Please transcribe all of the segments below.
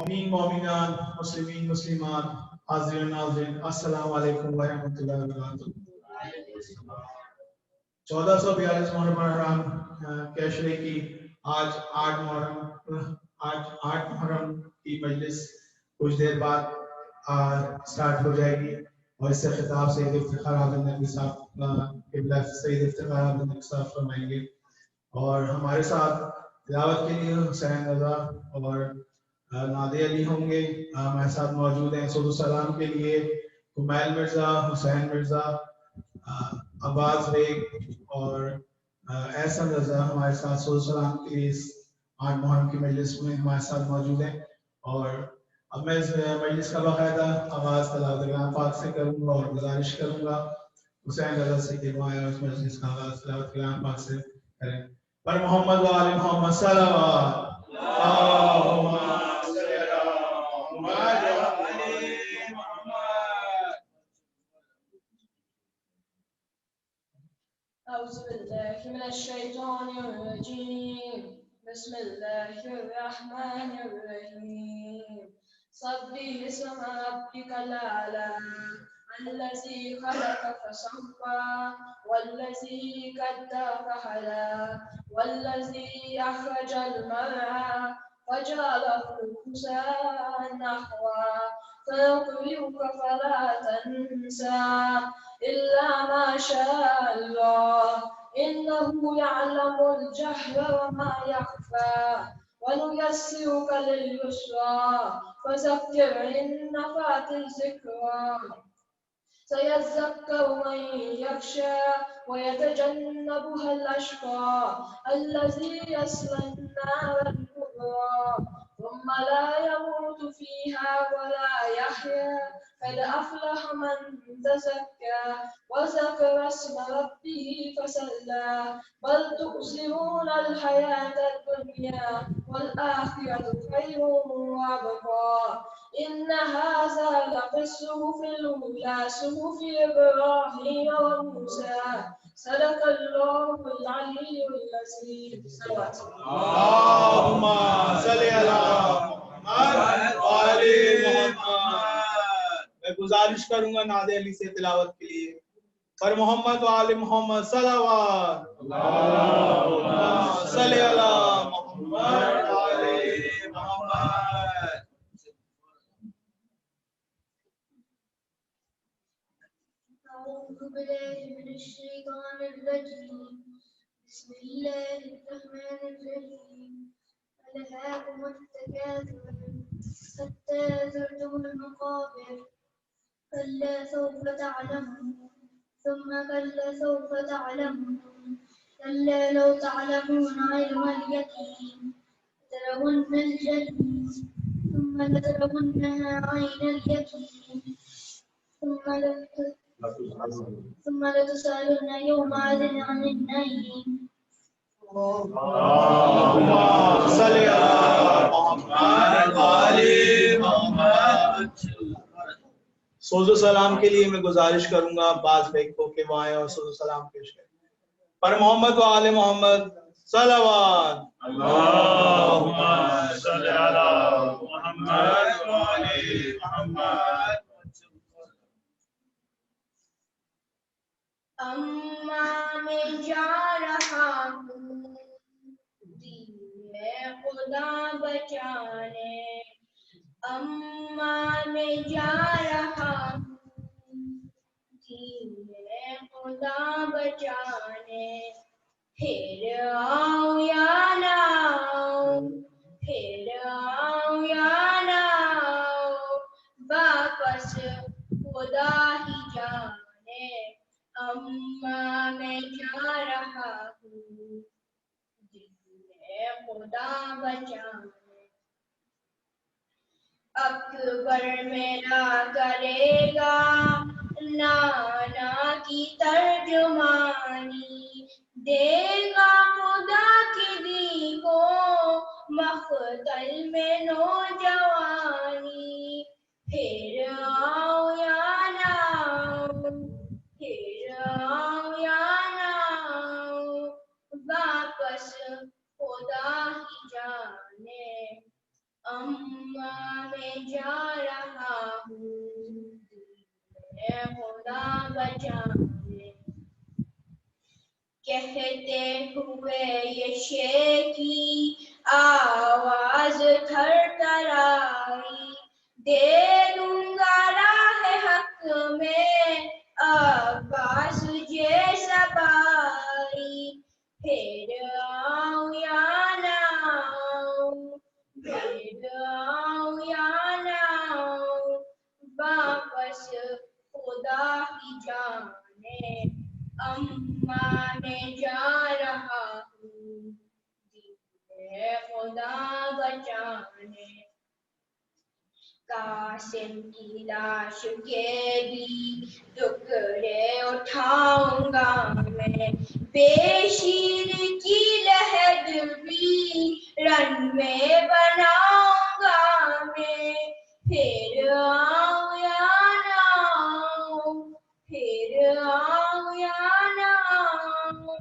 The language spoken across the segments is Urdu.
مومنین مومنات مسلمین مسلمات حاضرین ناظرین السلام علیکم ورحمۃ اللہ وبرکاتہ 1442 محرم کیشرے کی آج 8 محرم کی مجلس کچھ دیر بعد سٹارٹ ہو جائے گی اور اس سے خطاب سید افتخار عابد نقوی صاحب قبلہ سید افتخار عابد نقوی صاحب فرمائیں گے اور ہمارے ساتھ تلاوت کے لیے حسین رضا اور نادی علی ہوں گے. ہمارے ساتھ موجود ہیں صدر السلام کے لیے کمیل مرزا، حسین مرزا، عباس بیگ اور احسن رضا ہمارے ساتھ صدر السلام کے لیے 8 محرم کی مجلس میں ہمارے ساتھ موجود ہیں. اور اب میں اس مجلس کا باقاعدہ آغاز تلاوت کلام پاک سے کروں گا اور گزارش کروں گا حسین رضا سے کہ وہ اس مجلس کا آغاز تلاوت کلام پاک سے کریں. پر محمد و آل محمد صلوات أعوذ بالله من الشيطان الرجيم بسم الله الرحمن الرحيم سبح اسم ربك الأعلى الذي خلق فسوى والذي قدر فهدى والذي أخرج المرعى فجعله غثاء نحوا سنقرئك فلا تنسى إلا ما شاء الله إنه يعلم الجهر وما يخفى ونيسرك لليسرى فذكر إن نفعت الذكرى سيذكر من يخشى ويتجنبها الأشقى الذي يصلى النار الكبرى ثم لا يموت فيها ولا يحيا قد أفلح من تزكى وذكر اسم ربه فصلى بل تؤثرون الحياة الدنيا والآخرة خير وأبقى إن هذا لفي الصحف الأولى صحف إبراهيم وموسى صدق الله العلي العظيم. اللهم صل على محمد وآل محمد. میں گزارش کروں گا نادی علی سے تلاوت کے لیے پر محمد و آل محمد صلوات. اللهم صل على محمد وآل محمد. أعوذ بالله من الشيطان الرجيم بسم الله الرحمن الرحيم ألهاكم التكاثر حتى زرتم المقابر كلا سوف تعلمون ثم كلا سوف تعلمون كلا لو تعلمون علم اليقين لترون الجحيم ثم لترونها عين اليقين ثم لتسألن يومئذ عن النعيم. اللهم صل على محمد وآل محمد. صدر السلام کے لیے میں گزارش کروں گا عباس بیگ کو کہ وہ آئے اور صدر السلام پیش کریں. پر محمد و آل محمد صلوات. اللهم صل على محمد وآل محمد. اما میں جا رہا ہوں دین خدا بچانے اما میں جا رہا ہوں دین خدا بچانے پھر آؤں یا نہ آؤں پھر آؤں یا نہ آؤں واپس خدا ہی جانے اما میں جا رہا ہوں دین خدا بچانے اکبر میرا کرے گا نانا کی ترجمانی دے گا خدا کی دی کو مقتل میں نوجوانی پھر آؤں یا نہ آؤں پھر آؤں یا نہ آؤں واپس خدا ہی جانے اما جا رہا ہوں اے خدا بچانے. کہتے ہوئے یہ شے کی آواز تھر تھر آئی، دے دوں گا راہ حق میں عباس جیسا بھائی. پھر آؤں یا نہ آؤں، پھر آؤں یا نہ آؤں، واپس خدا ہی جانے. اماں میں جا رہا ہوں اے خدا بچانے. قاسم کی لاش کے بھی ٹکڑے اٹھاؤں گا میں، بے شیر کی لحد بھی رن میں بناؤں گا میں. پھر آؤں یا نہ آؤں، پھر آؤں یا نہ آؤں،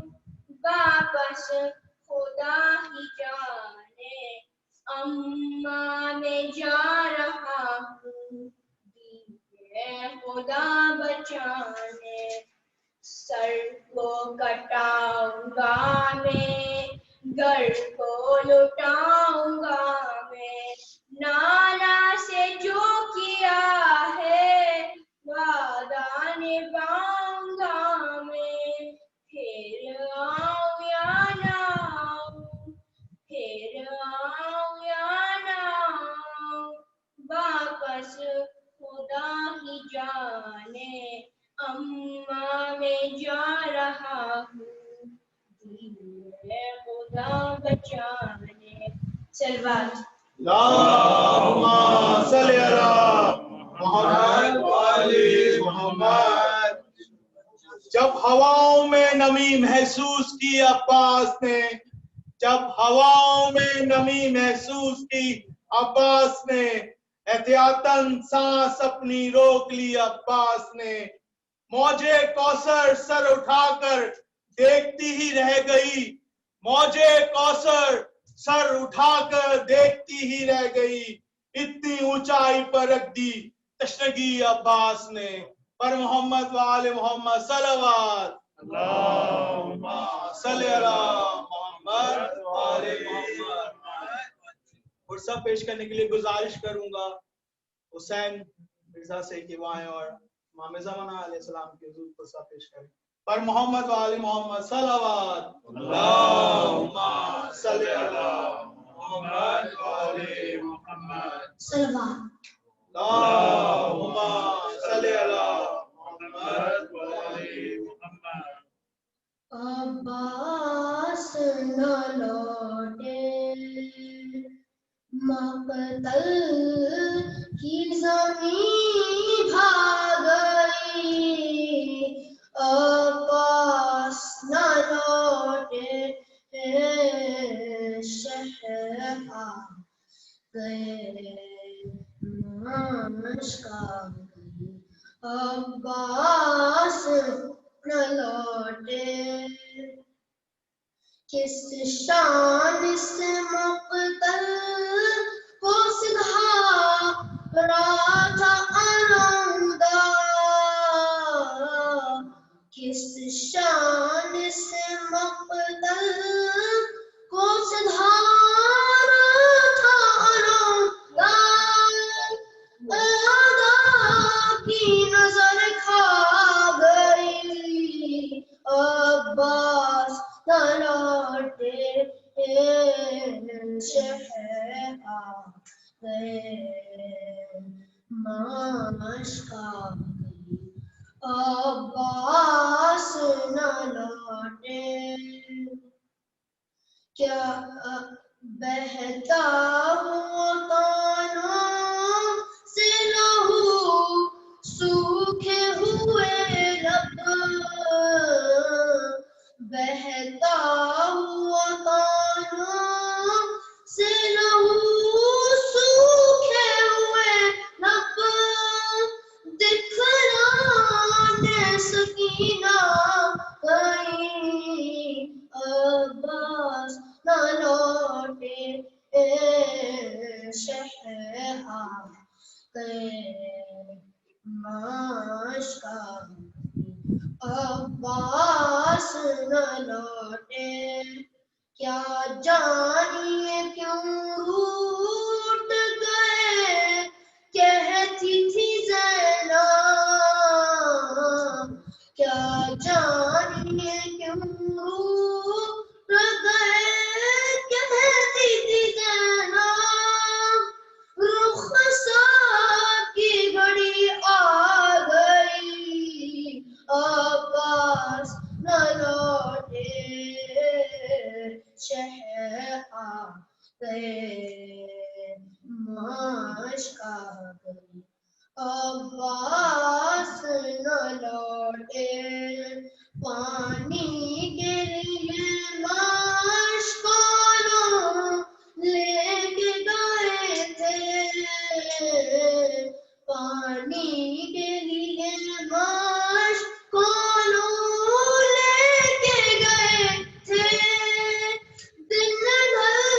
واپس خدا ہی جانے. اماں میں جا رہا ہوں اے خدا بچانے. سر کو کٹاؤں گا میں، گھر کو لٹاؤں گا میں. نانا سے جو کیا ہے وعدہ نبھاؤں گا میں. پھر آؤں یا نہ آؤں، پھر آؤں یا نہ آؤں، واپس خدا ہی جانے. اماں میں جا رہا ہوں اے خدا بچانے. سلوات. اللہم صلی علی محمد وآل محمد. جب ہواؤں میں نمی محسوس کی عباس نے، جب ہواؤں میں نمی محسوس کی عباس نے، احتیاطاً سانس اپنی روک لی عباس نے. موجے کوثر سر اٹھا کر دیکھتی ہی رہ گئی، موجے کوثر سر اٹھا کر دیکھتی ہی رہ گئی. اتنی اونچائی پر رکھ دی تشنگی عباس نے. پر محمد وآل محمد صلوات. اللہم صلی علی محمد وآل محمد. اور سب پیش کرنے کے لیے گزارش کروں گا حسین مرزا سے کہ وہ آئیں اور امام زمانہ علیہ السلام کے حضور پر سب پیش کریں. پر محمد وآل محمد صلوات. اللہم صلی علی محمد وآل محمد صلوات. اللہم صلی علی محمد وآل محمد. عباس نہ لوٹے، مقتل کی زمین بھاگ گئی. عباس نہ لوٹے، شہر آ گئے، مشک آ گئی. عباس نہ لوٹے، کس شان سے مقتل کو سدھارا تھا علمدار، کس شان سے مقتل کو سدھارا تھا علمدار. اعداء کی نظر کھا گئی، عباس نہ لوٹے، شہر آ گئے، مشک آ گئی. عباس نہ لوٹے، کیا بہتا ہوا کانوں سے لہو سوکھے ہوئے لب، بہتا ہوا کانوں سے لہو سوکھے ہوئے لب. دکھلانے سکینہ ماشکا عباس نہ لوٹے کیا جانیے کیوں روٹ گئے کہتی تھی زینب کیا جانیے کیوں روٹ گئے کہتی تھی زینب رخسار کی گھڑی آ گئی عباس نہ لوٹے شہر آ گئے ماشکا گئی عباس نہ لوٹے پانی کے لیے مشکانوں لے کے گئے تھے پانی کے لیے مشکانوں لے کے گئے تھے دن ڈھل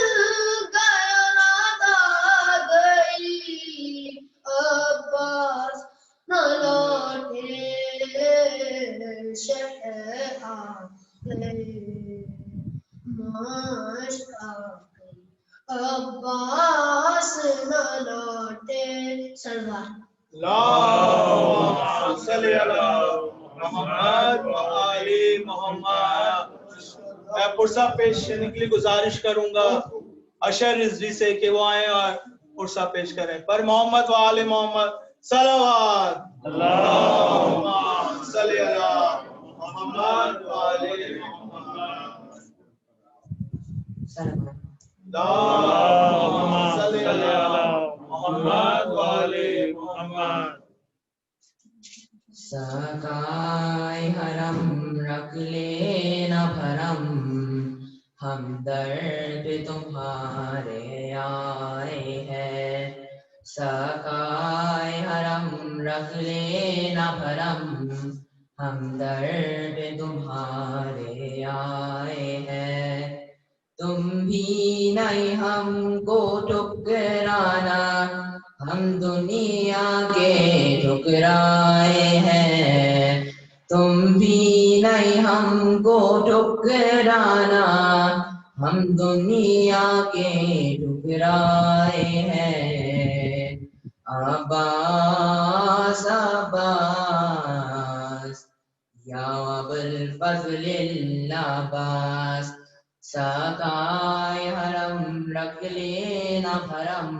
گیا رات آ گئی عباس نہ لوٹے شہر آ گئے ماشکا گئی عباس نہ لوٹے سلوار اللہم صلی علی محمد و آل محمد. میں پرسہ پیش کرنے کے لیے گزارش کروں گا اشر رضوی سے کہ وہ آئیں اور پرسہ پیش کریں پر محمد و آل محمد صلوات. اللہم صلی علی محمد و آل محمد. اللہم صلی علی محمد و آل محمد. سکائے حرم رکھ لینا بھرم ہم در پہ تمہارے آئے ہیں سکائے حرم رکھ لینا بھرم ہم در پہ تمہارے آئے ہیں تم بھی نہیں ہم کو ٹھکرانا ہم دنیا کے ٹھکرائے ہیں تم بھی نہیں ہم کو ٹھکرانا ہم دنیا کے ٹھکرائے ہیں عباس عباس یا ابوالفضل العباس سکائے حرم رکھ لینا بھرم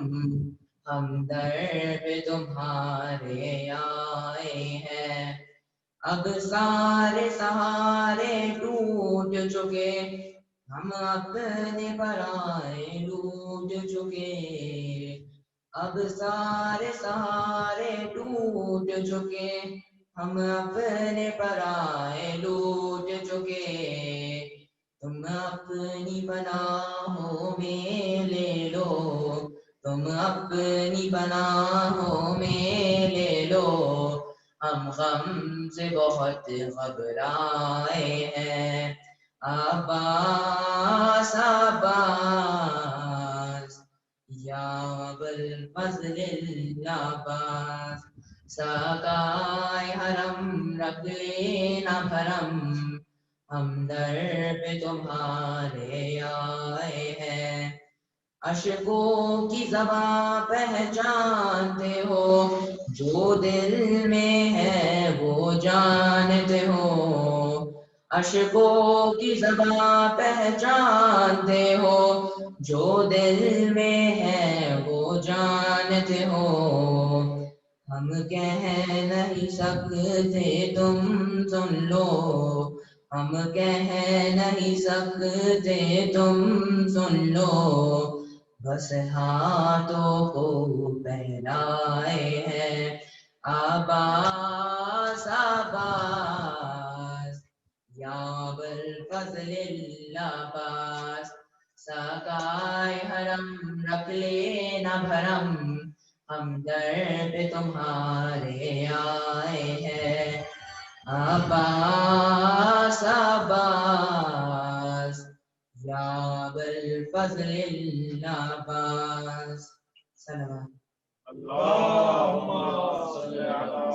ہم در پہ تمہارے آئے ہیں اب سارے سہارے ٹوٹ چکے ہم اپنے پرائے لوٹ چکے اب سارے سہارے ٹوٹ چکے ہم اپنے پرائے لوٹ چکے تم اپنی پناہوں میں لے لو تم اپنی پناہوں میں لے لو ہم غم سے بہت گھبرائے ہیں عباس عباس یا ابوالفضل العباس سکائے حرم رکھ لینا بھرم ہم در پہ تمہارے آئے ہیں اشکوں کی زباں پہچانتے ہو جو دل میں ہے وہ جانتے ہو اشکوں کی زباں پہچانتے ہو جو دل میں ہے وہ جانتے ہو ہم کہہ نہیں سکتے تم سن لو ہم کہہ نہیں سکتے تم سن لو بس ہاتھوں کو پہنائے ہیں عباس عباس یا ابوالفضل العباس سکائے حرم رکھ لینا بھرم ہم در پہ تمہارے آئے ہیں عباس عباس یا ابوالفضل العباس. صلوات.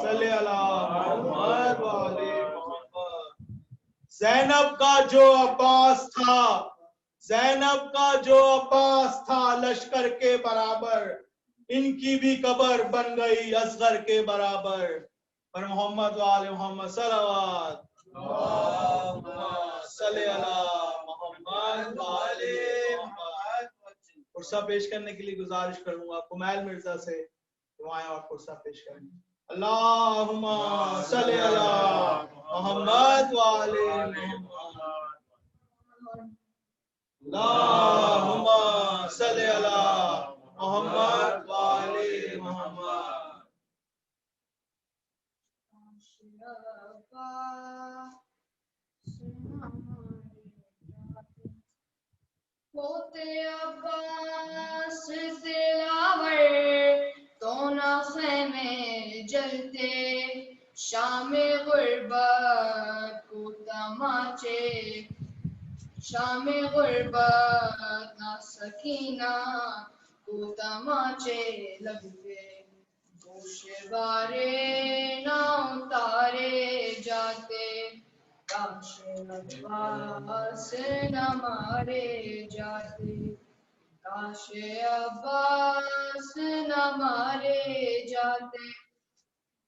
صلی اللہ محمد وآلِ محمد. زینب کا جو عباس تھا، زینب کا جو عباس تھا لشکر کے برابر، ان کی بھی قبر بن گئی اصغر کے برابر. پر محمد وآل محمد صلوات. اللہم صلی علی محمد وآل محمد. قرصہ پیش کرنے کے لیے گزارش کروں گا کمیل مرزا سے وہ آئیں اور قرصہ پیش کریں. اللہم صلی علی محمد وآل محمد. اللہم صلی علی محمد وآل محمد. ہوتے عباس دلاور تو نہ خیمے جلتے، شام غربت کو تماچے، شام غربت نہ سکینہ کو تماچے لگتے، گوش بارے نہ اتارے جاتے، کاش عباس نہ مارے جاتے، کاش عباس نہ مارے جاتے،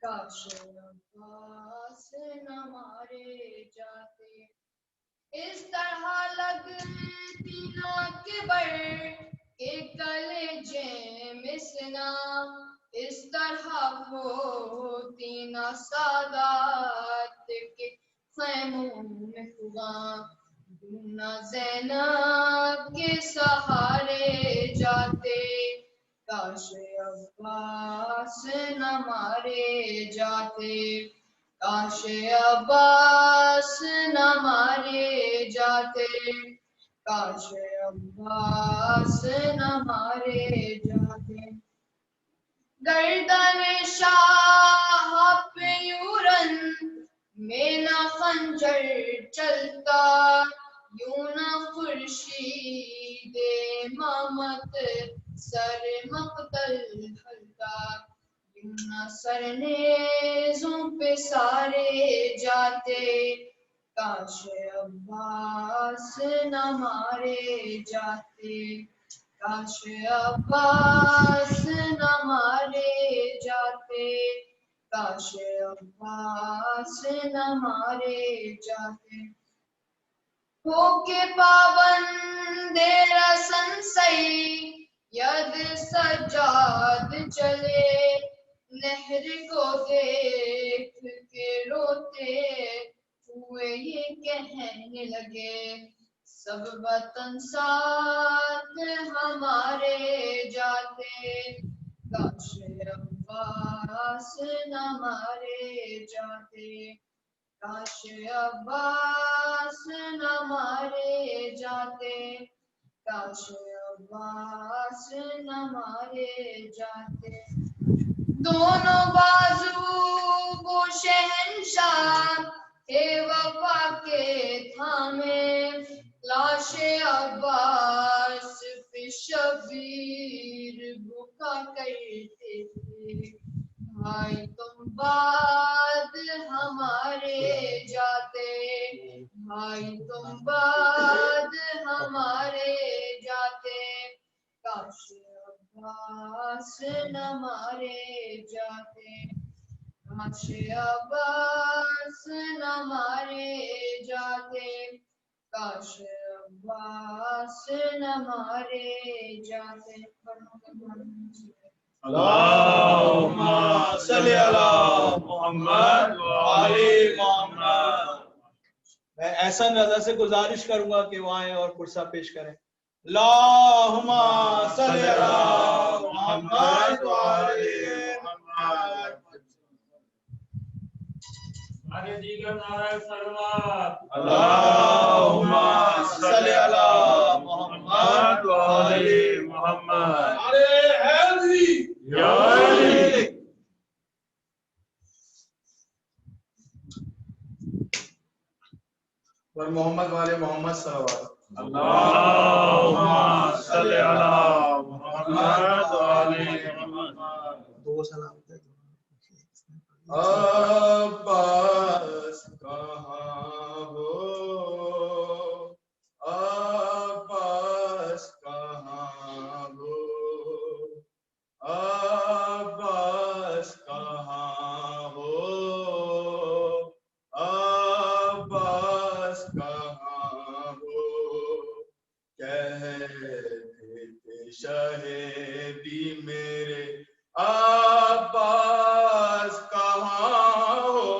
کاش عباس نہ مارے جاتے. اس طرح لگتی نہ کبر کے کلیجے میں سنا، اس طرح ہوتی نہ سادات کے خیموں میں خواں، نہ زینب کے سہارے جاتے، کاش عباس نہ مارے جاتے، کاش عباس نہ مارے جاتے، کاش عباس نہ مارے جاتے. گردن شاہ پہ یورن میں نہ خنجر چلتا، یوں نہ خورشید امامت سر مقتل ہلتا، یوں نہ سر نیزوں پہ سارے جاتے، کاش عباس نہ مارے جاتے، کاش عباس نہ مارے جاتے، کاش عباس نہ مارے جاتے. ہو کے پابند رسن سید سجاد چلے، نہر کو دیکھ کے روتے ہوئے یہ کہنے لگے، سب وطن ساتھ ہمارے جاتے، کاش عباس نہ مارے جاتے، کاش عباس نہ مارے جاتے، کاش عباس نہ مارے جاتے. دونوں بازو وہ شہنشاہ وفا کے تھامے، لاش عباس پہ شبیر بکا کرتے تھے، بھائی تم بعد ہمارے جاتے، بھائی تم بعد ہمارے جاتے، کاش عباس نہ مارے جاتے، کاش عباس نہ مارے جاتے، کاش عباس نہ مارے جاتے. اللہم صلی علی محمد وآل محمد. میں احسن رضا سے گزارش کروں گا کہ وہ آئیں اور قرصہ پیش کریں. اللہم صلی علی محمد وآل محمد. آگے دیگر نعرہ سلوات. اللہم صلی علی محمد وآل محمد. یا علی. اور محمد والے محمد صلوات. اللہم صلی علی محمد وآل محمد. وہ سلامت ہے. عباس کہاں ہو، عباس کہاں ہو، عباس کہاں ہو، عباس کہاں ہو، کہتے تھے شہیدی میرے عباس کہاں ہو،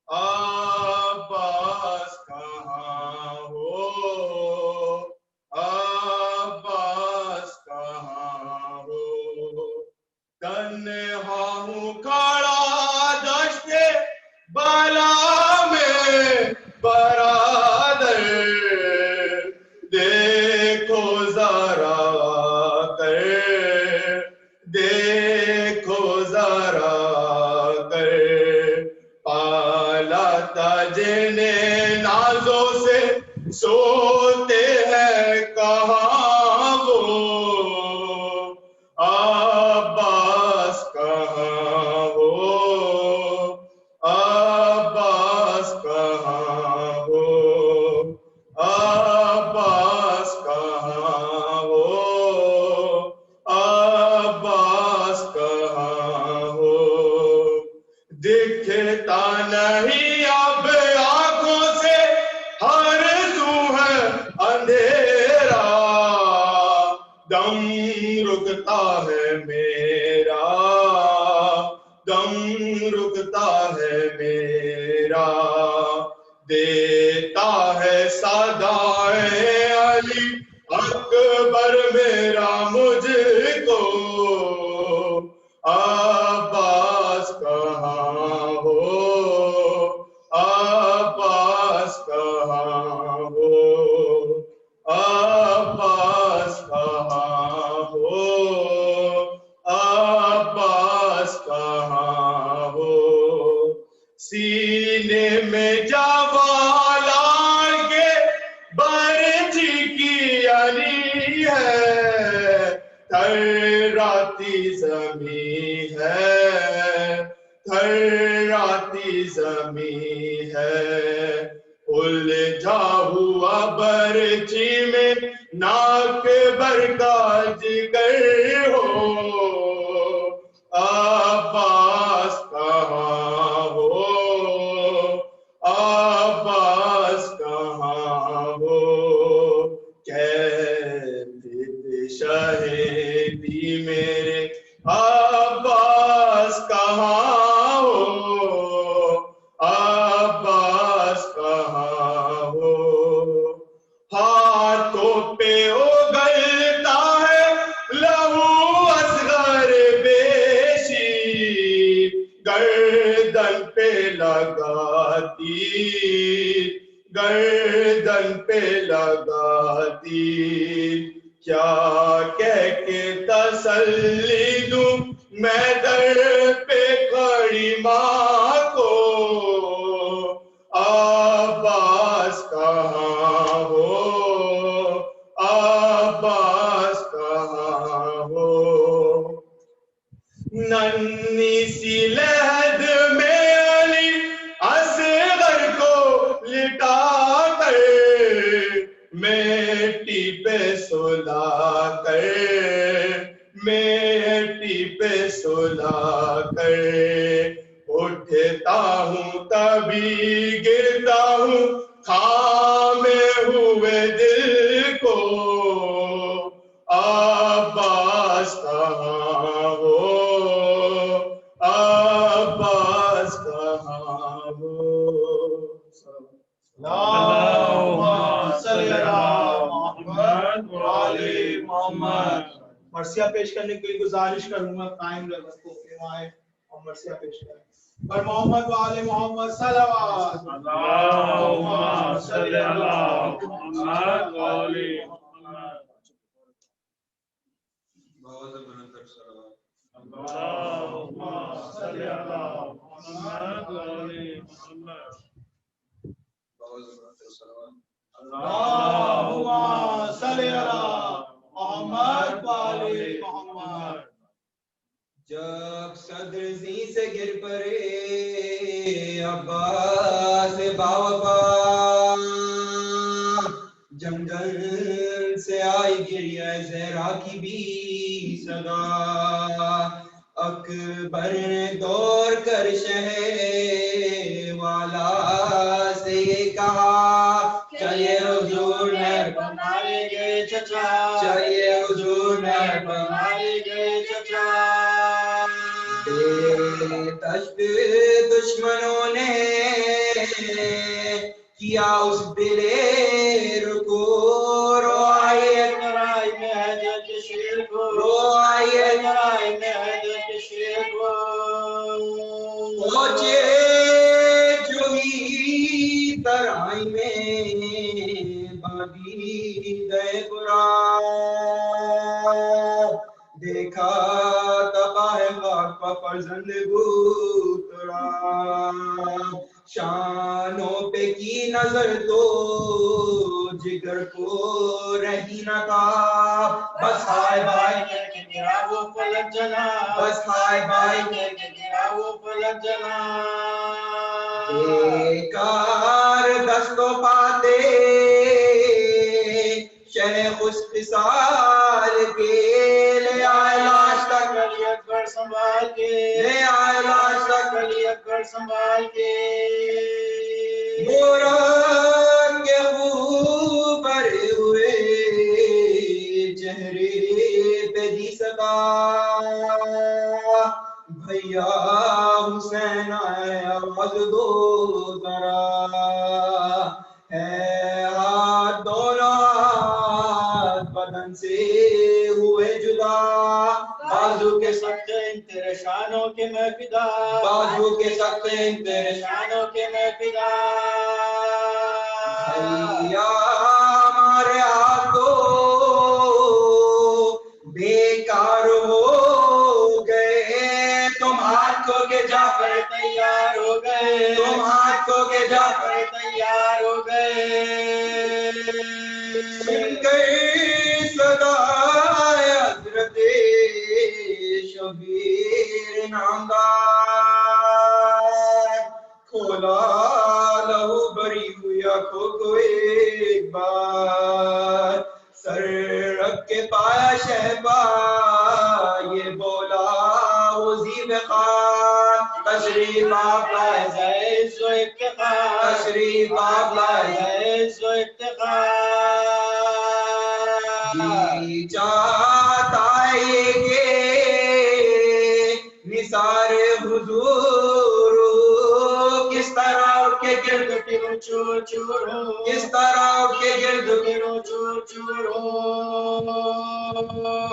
عباس کہاں ہو، عباس کہاں ہو، تنہا ہوں کھڑا دشت بالا میں برادر، دیکھو ذرا کر، دیکھو ذرا کر، پالا تھا جنہیں نازوں سے سوتے ہیں کہاں وہ، عباس کہاں ہو، عباس کہاں ہو، عباس کہاں ہو، عباس کہاں ہو، دکھتا نہیں اب آنکھوں سے ہر سو ہے اندھیرا، دم رکتا ہے میرا، دم رکتا ہے میرا، دیتا ہے صدائے علی اکبر میرا مجھ کو، عباس کہاں ہو، عباس کہاں ہو، عباس کہاں ہو، عباس کہاں ہو، سینے میں جوالان کے برچی کی علی ہے، تھراتی زمین ہے، تھراتی زمین ہے، الجھا ہوا برچی میں ناک بر کا جگر ہو، عباس کہاں ہو، عباس کہاں ہو، کہتے تھے شہیدی میرے عباس کہاں ہو، عباس کہاں ہو، ہاتھوں پہ اگلتا ہے لہو اصغر بیشی، گردن پہ لگاتی، گردن پہ لگاتی، کیا کہہ کے تسلی دوں میں در پہ کھڑی ماں کو، عباس کہاں ہو، عباس کہاں ہو، ننھی سی لحد میں علی اصغر کو لٹا کر، میٹی پہ سلا کر، میٹی پہ سلا کر، اٹھتا ہوں تبھی گرتا ہوں تھامے ہوئے دل کو، عباس کہاں ہو، عباس کہاں ہو. اللہم صلی علی محمد وآل محمد. مرثیہ پیش کرنے کے لیے گزارش کروں گا قائم رہو آئے اور مرثیہ پیش کریں. پر محمد وآل محمد صلوات. اللہم صلی علی محمد وآل محمد. اللہم صلی علی محمد وآل محمد. اللہم صلی علی محمد وآل محمد. جب صدر زی سے گر پڑے عباس باوفا، جنگل سے آئی گری زہرا کی بھی صدا، اکبر نے دور کر شہر والا سے یہ کہا، چلیے حضور مہر فرمائیں گے چچا، چلیے حضور مہر فرمائیں گے چچا۔ دشمنوں نے کیا اس دلیر کو، رو آئیے لڑائی میں حیدر کے شیر کو، رو آئیے لڑائی میں حیدر کے شیر کو، پہنچے جو ہی ترائی میں باغی گئے قرآن، دیکھا تباہ خاک پر فرزند گوترا، شانوں پہ کی نظر تو جگر کو رہی نہ تھا، بس ہائے بھائی کہہ کے گرا وہ فلک جلا، بس ہائے بھائی کہہ کے گرا وہ فلک جلا، بیکار دست و پاتے شیخ اس خصال کے، لے آئے لاش تک علی اکبر سنبھال کے، لے آئے لاش تک علی اکبر سنبھال کے، موران کے خوب بھرے ہوئے چہرے پہ دی صدا، بھیا حسین آئے آواز دو ذرا، ہے ہاتھ دونوں ہاتھ بدن سے ہوئے جدا، بازو کے سکتے ان تیرے شانوں کے میں فدا، بازو کے سکتے ان تیرے شانوں کے میں فدا، بھیا ہمارے ہاتھوں بیکار ہو گئے، تم ہاتھ کھو کے جعفر تیار ہو گئے، تم ہاتھ کھو کے جعفر تیار ہو گئے، سن کر صدائے حضرت شبیر نامدار، کھولا لہو بری ہوئی آنکھوں کو ایک بار، سر رکھ کے پایا شہبا یہ بولا وہ زیب خان، تشریف آپ لائے عز و افتخار، تشریف آپ لائے عز و افتخار، جی چاہتا ہے کہ نثار حضور کس طرح اٹھ کے گرد گرو چور چور ہو، کس طرح اٹھ کے گرد گرو چور چور ہو،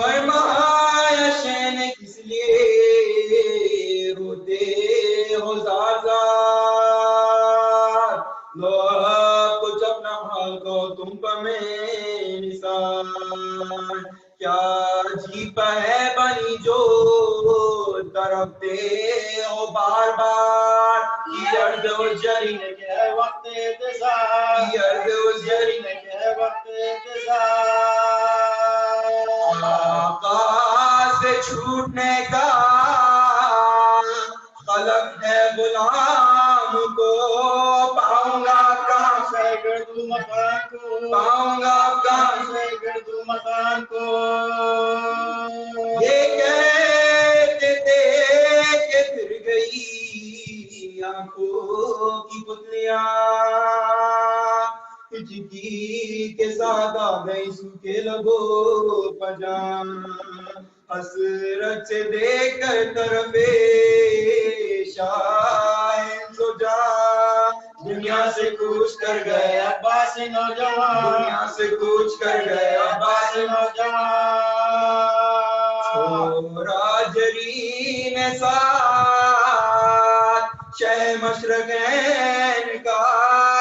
فرمایا شین کس لیے روتے ہو زار زار، لو کچھ اپنا حال کو تم پر میں نثار، کیا عجیب ہے بنی جو ترپتے ہو بار بار، کی عرض الجری نے کہ ہے وقت انتظار، کی عرض الجری نے کہ ہے وقت انتظار، آقا سے چھوٹنے کا خلق ہے غلام کو، پاؤں گا کہاں سے گردو مکان کو، پاؤں گا کہاں سے گردو مکان کو، یہ کہتے تھے کہ پھر گئی آنکھوں کی پتلیاں، ہچکی کے ساتھ آ گئی سوکھے لبوں پر جان، حسرت سے دیکھ کر طرف شاہ سجا، دنیا سے کوچ کر گئے عباس نوجوان، دنیا سے کوچ کر گئے عباس نوجوان، چھوڑا جرین ساتھ شہ مشرقین کا،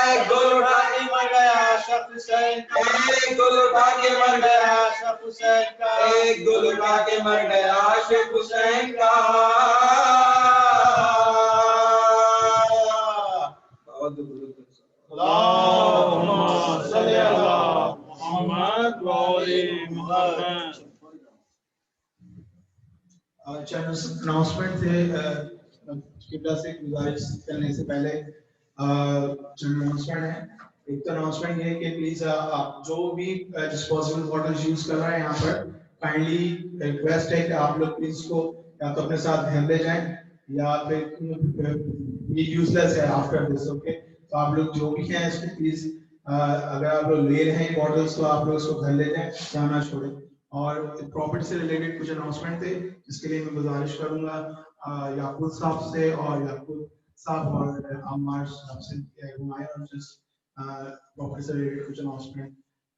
ایک گل اٹھا کے مر گیا شف حسین کا، ایک گل اٹھا کے مر گیا شف حسین کا، ایک گل اٹھا کے مر گیا شف حسین کا، اللہم صلی علی محمد و آل محمد۔ چند اناؤنسمنٹ تھے قبلہ سے گزارش کرنے سے پہلے چند اناؤنسمنٹ ہیں. ایک تو اناؤنسمنٹ یہ ہے کہ پلیز آپ جو بھی ڈسپوزیبل باٹلز یوز کر رہے ہیں یہاں پر کائنڈلی ریکویسٹ ہے کہ آپ لوگ پلیز کو یا تو اپنے ساتھ گھر لے جائیں یا پھر یہ یوز لیس ہے آفٹر دس. اوکے, تو آپ لوگ جو بھی ہیں اس کو پلیز اگر آپ لوگ لے رہے ہیں باٹلس تو آپ لوگ اس کو گھر لے جائیں یا نہ چھوڑیں. اور پراپرٹی سے ریلیٹڈ کچھ اناؤنسمنٹ تھے جس کے لیے میں گزارش کروں گا یعقوب صاحب سے اور یعقوب صاحب اور عمار صاحب سے اور جس پراپرٹی سے ریلیٹڈ کچھ اناؤنسمنٹ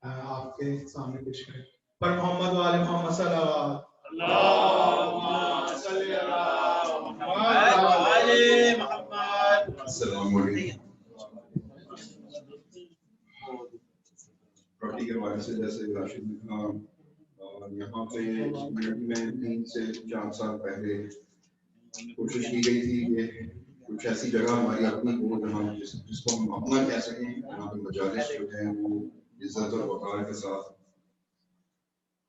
آپ کے سامنے پیش کریں. پر محمد و آل محمد صلی السلام علیکم. پراپرٹی کے حوالے سے جیسے راشد نے کہا یہاں پہ کمیونٹی میں 3 سے 4 سال پہلے کوشش کی گئی تھی کہ کچھ ایسی جگہ ہماری اپنی ہو جہاں جس کو ہم اپنا کہہ سکیں, جہاں پہ مجالس جو ہیں وہ عزت اور وقار کے ساتھ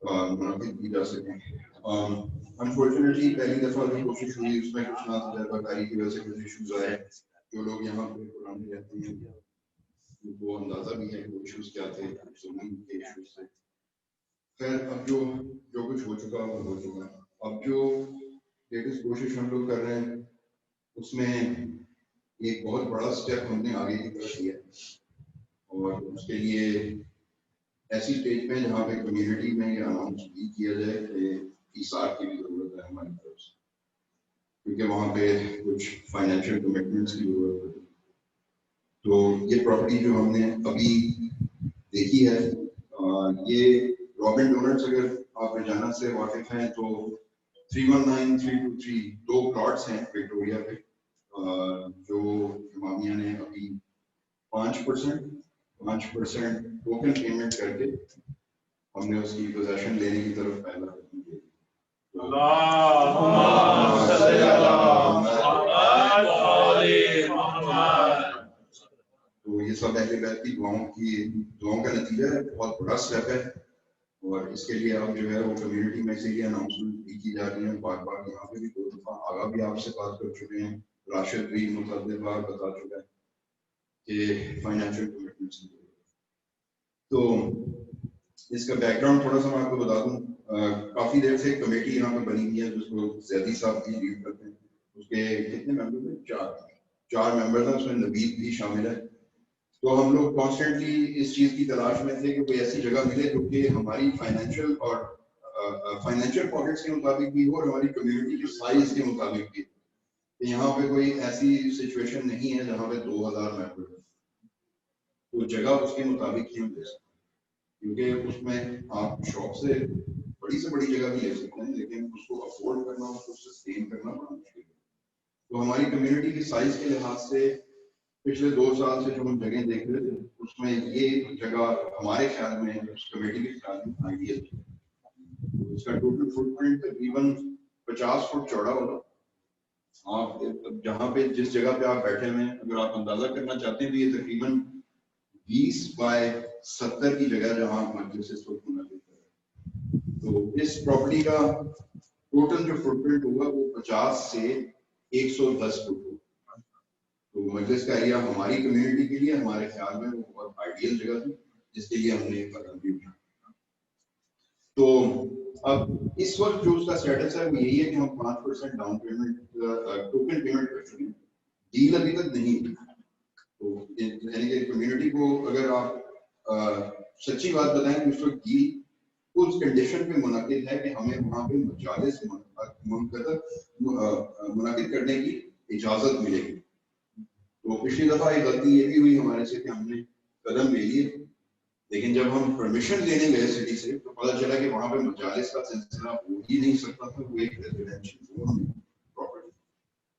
منعقد کی جا سکیں. انفارچونیٹلی پہلی دفعہ جو کوشش ہوئی اس میں کچھ نہ تجربہ کاری کی وجہ سے کچھ ایشوز آئے. جو لوگ یہاں پہ پرانے رہتے ہیں وہ اندازہ بھی ہے کہ وہ ایشوز کیا تھے, زمین کے ایشوز تھے. خیر اب جو کچھ ہو چکا وہ ہو چکا. اب جو لیٹسٹ کوشش ہم لوگ کر رہے ہیں اس میں ایک بہت بڑا اسٹیپ ہم نے آگے کی طرف لیا اور اس کے لیے ایسی اسٹیج پہ جہاں پہ کمیونٹی میں یہ اناؤنس بھی کیا جائے کہ ایثار کی بھی ضرورت ہے ہماری طرف سے, کیونکہ وہاں پہ کچھ فائنینشیل کمٹمنٹس کی ضرورت ہے. تو یہ پراپرٹی جو ہم نے ابھی دیکھی ہے یہ رابن ڈونٹس, اگر آپ رجانہ سے واقف ہیں تو 319323 2 پلاٹس ہیں وکٹوریا پہ جو امامیہ نے ابھی 5% ٹوکن پیمنٹ کر کے ہم نے اس کی پوزیشن لینے کی طرف پہلا قدم کیا. تو یہ سب اہل بیت کی دعاؤں کا نتیجہ ہے, بہت بڑا اسٹیپ ہے. اور اس کے لیے اب جو ہے وہ کمیونٹی میں سے یہ اناؤنسمنٹ بھی کی جا رہی ہے. بار بار یہاں پہ بھی 2 دفعہ آگا بھی آپ سے بات کر چکے ہیں, راشد بھی متعدد بار بتا چکا ہے کہ فائنینشیل کمٹمنٹس. تو اس کا بیک گراؤنڈ تھوڑا سا میں آپ کو بتا دوں. کافی دیر سے کمیٹی یہاں پہ بنی ہوئی ہے جس کو زیدی صاحب بھی لیڈ کرتے ہیں. اس کے کتنے ممبر ہیں؟ 4 ممبر ہیں, اس میں نبید بھی شامل ہے. تو ہم لوگ کانسٹنٹلی اس چیز کی تلاش میں تھے کہ کوئی ایسی جگہ ملے جو کہ ہماری فائنینشیل پاکٹس کے مطابق بھی ہو اور ہماری کمیونٹی کے سائز کے مطابق بھی. یہاں پہ کوئی ایسی سچویشن نہیں ہے جہاں پہ 2000 ممبر ہیں, تو جگہ اس کے مطابق ہی ہم لے سکتے ہیں, کیونکہ اس میں آپ شاپ سے بڑی جگہ بھی لے سکتے ہیں لیکن اس کو افورڈ کرنا, اس کو سسٹین کرنا بڑا مشکل ہے. تو ہماری کمیونٹی کی سائز کے لحاظ سے پچھلے 2 سال سے جو ہم جگہیں دیکھ رہے تھے اس میں یہ جگہ ہمارے خیال میں کمیٹی کے خیال میں آئیڈیل ہے. اس کا ٹوٹل فٹ پرنٹ تقریباً 50 فٹ چوڑا ہوگا. آپ جہاں پہ جس جگہ پہ آپ بیٹھے ہوئے ہیں اگر آپ اندازہ کرنا چاہتے ہیں تو یہ تقریباً 20x70 کی جگہ جہاں مجلس اس وقت منعقد کر رہے ہیں. تو اس پراپرٹی کا ٹوٹل جو فٹ پرنٹ ہوگا وہ 50 سے 110 فٹ ہوگا. تو مجلس کا ایریا ہماری کمیونٹی کے لیے ہمارے خیال میں وہ بہت آئیڈیل جگہ تھی جس کے لیے ہم نے قدم بھی اٹھایا. تو اب اس وقت جو اس کا اسٹیٹس ہے وہ یہی ہے کہ ہم 5% ڈاؤن پیمنٹ ٹوکن پیمنٹ کر چکے ہیں. ڈیل ابھی تک نہیں ہوئی. تو یعنی کہ کمیونٹی کو اگر آپ سچی بات بتائیں کہ اس وقت ڈیل اس کنڈیشن پہ منعقد ہے کہ ہمیں وہاں پہ مجالس منعقد کرنے کی اجازت ملے گی. تو پچھلی دفعہ ایک غلطی یہ بھی ہوئی ہمارے سے کہ ہم نے قدم لے لیے, لیکن جب ہم پرمیشن لینے گئے سٹی سے تو پتہ چلا کہ وہاں پہ مجالس کا سلسلہ ہو ہی نہیں سکتا تھا. وہ ایک ریزیڈینشیل زون پراپرٹی.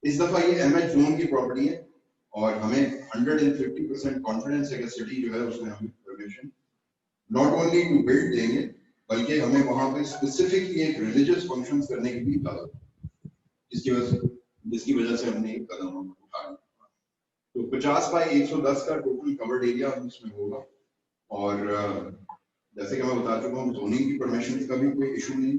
اس دفعہ یہ ایم ایچ زون کی پراپرٹی ہے اور ہمیں 150% کانفیڈنس ہے کہ سٹی جو ہے اس میں ہمیں permission not only to build دیں گے بلکہ ہمیں وہاں پہ اسپیسیفکلی ایک ریلیجیس فنکشن کرنے کی بھی اجازت ہے, جس کی وجہ سے ہم نے ایک قدم اٹھایا. تو 50x110 کا ٹوٹل کورڈ ایریا اس میں ہوگا. اور جیسے کہ میں بتا چکا ہوں زوننگ کی پرمیشن کا بھی کوئی ایشو نہیں.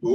2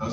10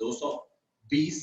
220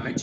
MH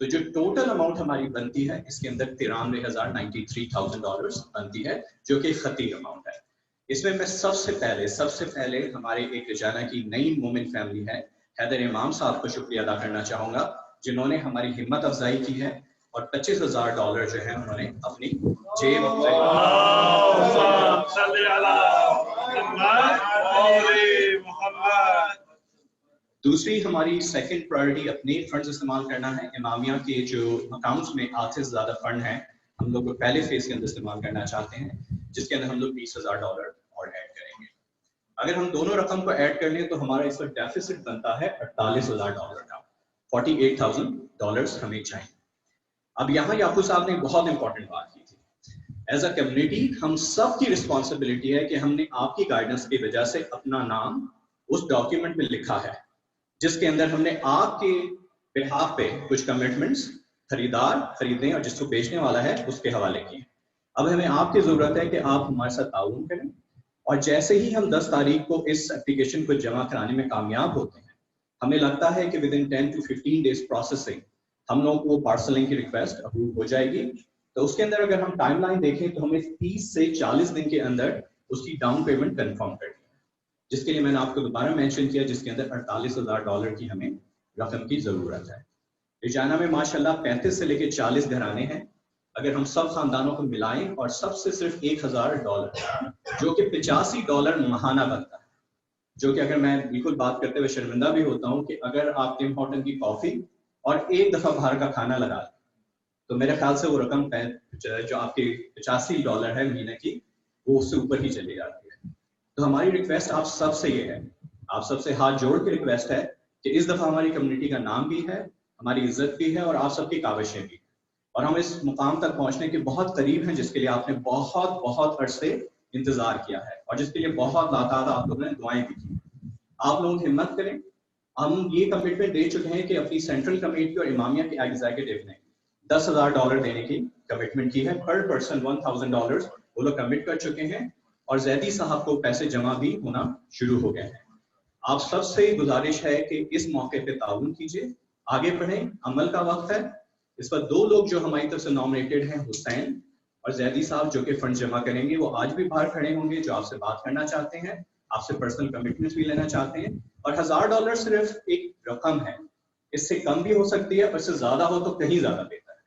تو جو ٹوٹل اماؤنٹ ہماری بنتی ہے اس کے اندر 93,093 ڈالرز بنتی ہے جو کہ خطی اماؤنٹ ہے. اس میں سب سے پہلے ہمارے ایک رجانہ کی نئی مومن فیملی ہے حیدر امام صاحب کو شکریہ ادا کرنا چاہوں گا جنہوں نے ہماری ہمت افزائی کی ہے اور $25,000 جو ہے انہوں نے اپنی جیب دوسری ہماری سیکنڈ پرائرٹی اپنے فنڈز استعمال کرنا ہے. امامیہ کے جو اکاؤنٹس میں آدھے سے زیادہ فنڈ ہیں ہم لوگ پہلے فیز کے اندر استعمال کرنا چاہتے ہیں جس کے اندر ہم لوگ $20,000 اور ایڈ کریں گے. اگر ہم دونوں رقم کو ایڈ کر لیں تو ہمارا اس وقت ڈیفیسٹ بنتا ہے $48,000 کا. $48,000 ہمیں چاہیے. اب یہاں یعقوب صاحب نے بہت امپورٹنٹ بات کی تھی. ایز اے کمیونٹی ہم سب کی رسپانسبلٹی ہے کہ ہم نے آپ کی گائیڈنس کی وجہ سے اپنا نام اس ڈاکیومنٹ میں لکھا ہے جس کے اندر ہم نے آپ کے بہاف پہ کچھ کمٹمنٹس خریدار خریدنے اور جس کو بیچنے والا ہے اس کے حوالے کیے. اب ہمیں آپ کی ضرورت ہے کہ آپ ہمارے ساتھ تعاون کریں اور جیسے ہی ہم 10 تاریخ کو اس اپلیکیشن کو جمع کرانے میں کامیاب ہوتے ہیں ہمیں لگتا ہے کہ ودن 10 to 15 days پروسیسنگ ہم لوگوں کو پارسلنگ کی ریکویسٹ اپروو ہو جائے گی. تو اس کے اندر اگر ہم ٹائم لائن دیکھیں تو ہمیں 30 سے 40 دن کے اندر اس کی ڈاؤن پیمنٹ کنفرم کرنی ہے جس کے لیے میں نے آپ کو دوبارہ مینشن کیا جس کے اندر $48,000 کی ہمیں رقم کی ضرورت ہے. رجانہ میں ماشاءاللہ 35 سے لے کے 40 گھرانے ہیں. اگر ہم سب خاندانوں کو ملائیں اور سب سے صرف $1,000 جو کہ $85 ماہانہ بنتا ہے جو کہ اگر میں بالکل بات کرتے ہوئے شرمندہ بھی ہوتا ہوں کہ اگر آپ ٹم ہارٹن کی کافی اور ایک دفعہ باہر کا کھانا لگا لیں تو میرے خیال سے وہ رقم جو آپ کی $85 ہے مہینے کی وہ اس سے اوپر ہی چلی جاتی ہے. تو ہماری ریکویسٹ آپ سب سے یہ ہے آپ سب سے ہاتھ جوڑ کے ریکویسٹ ہے کہ اس دفعہ ہماری کمیونٹی کا نام بھی ہے ہماری عزت بھی ہے اور آپ سب کی کاوشیں بھی ہیں اور ہم اس مقام تک پہنچنے کے بہت قریب ہیں جس کے لیے آپ نے بہت عرصے انتظار کیا ہے اور جس کے لیے بہت لاتعداد آپ لوگوں نے دعائیں بھی کی. آپ لوگ ہمت کریں. ہم یہ کمٹمنٹ دے چکے ہیں کہ اپنی سینٹرل کمیٹی اور امامیہ کے ایگزیکٹو نے $10,000 دینے کی کمٹمنٹ کی ہے. پر پرسن $1,000 وہ لوگ کمٹ کر چکے ہیں اور زیدی صاحب کو پیسے جمع بھی ہونا شروع ہو گئے ہیں. آپ سب سے گزارش ہے کہ اس موقع پہ تعاون کیجیے آگے بڑھیں. عمل کا وقت ہے. اس پر 2 لوگ جو ہماری طرف سے نامنیٹڈ ہیں حسین اور زیدی صاحب جو کہ فنڈ جمع کریں گے وہ آج بھی باہر کھڑے ہوں گے جو آپ سے بات کرنا چاہتے ہیں آپ سے پرسنل کمٹمنٹ بھی لینا چاہتے ہیں. اور $1,000 صرف ایک رقم ہے. اس سے کم بھی ہو سکتی ہے اور اس سے زیادہ ہو تو کہیں زیادہ بہتر ہے.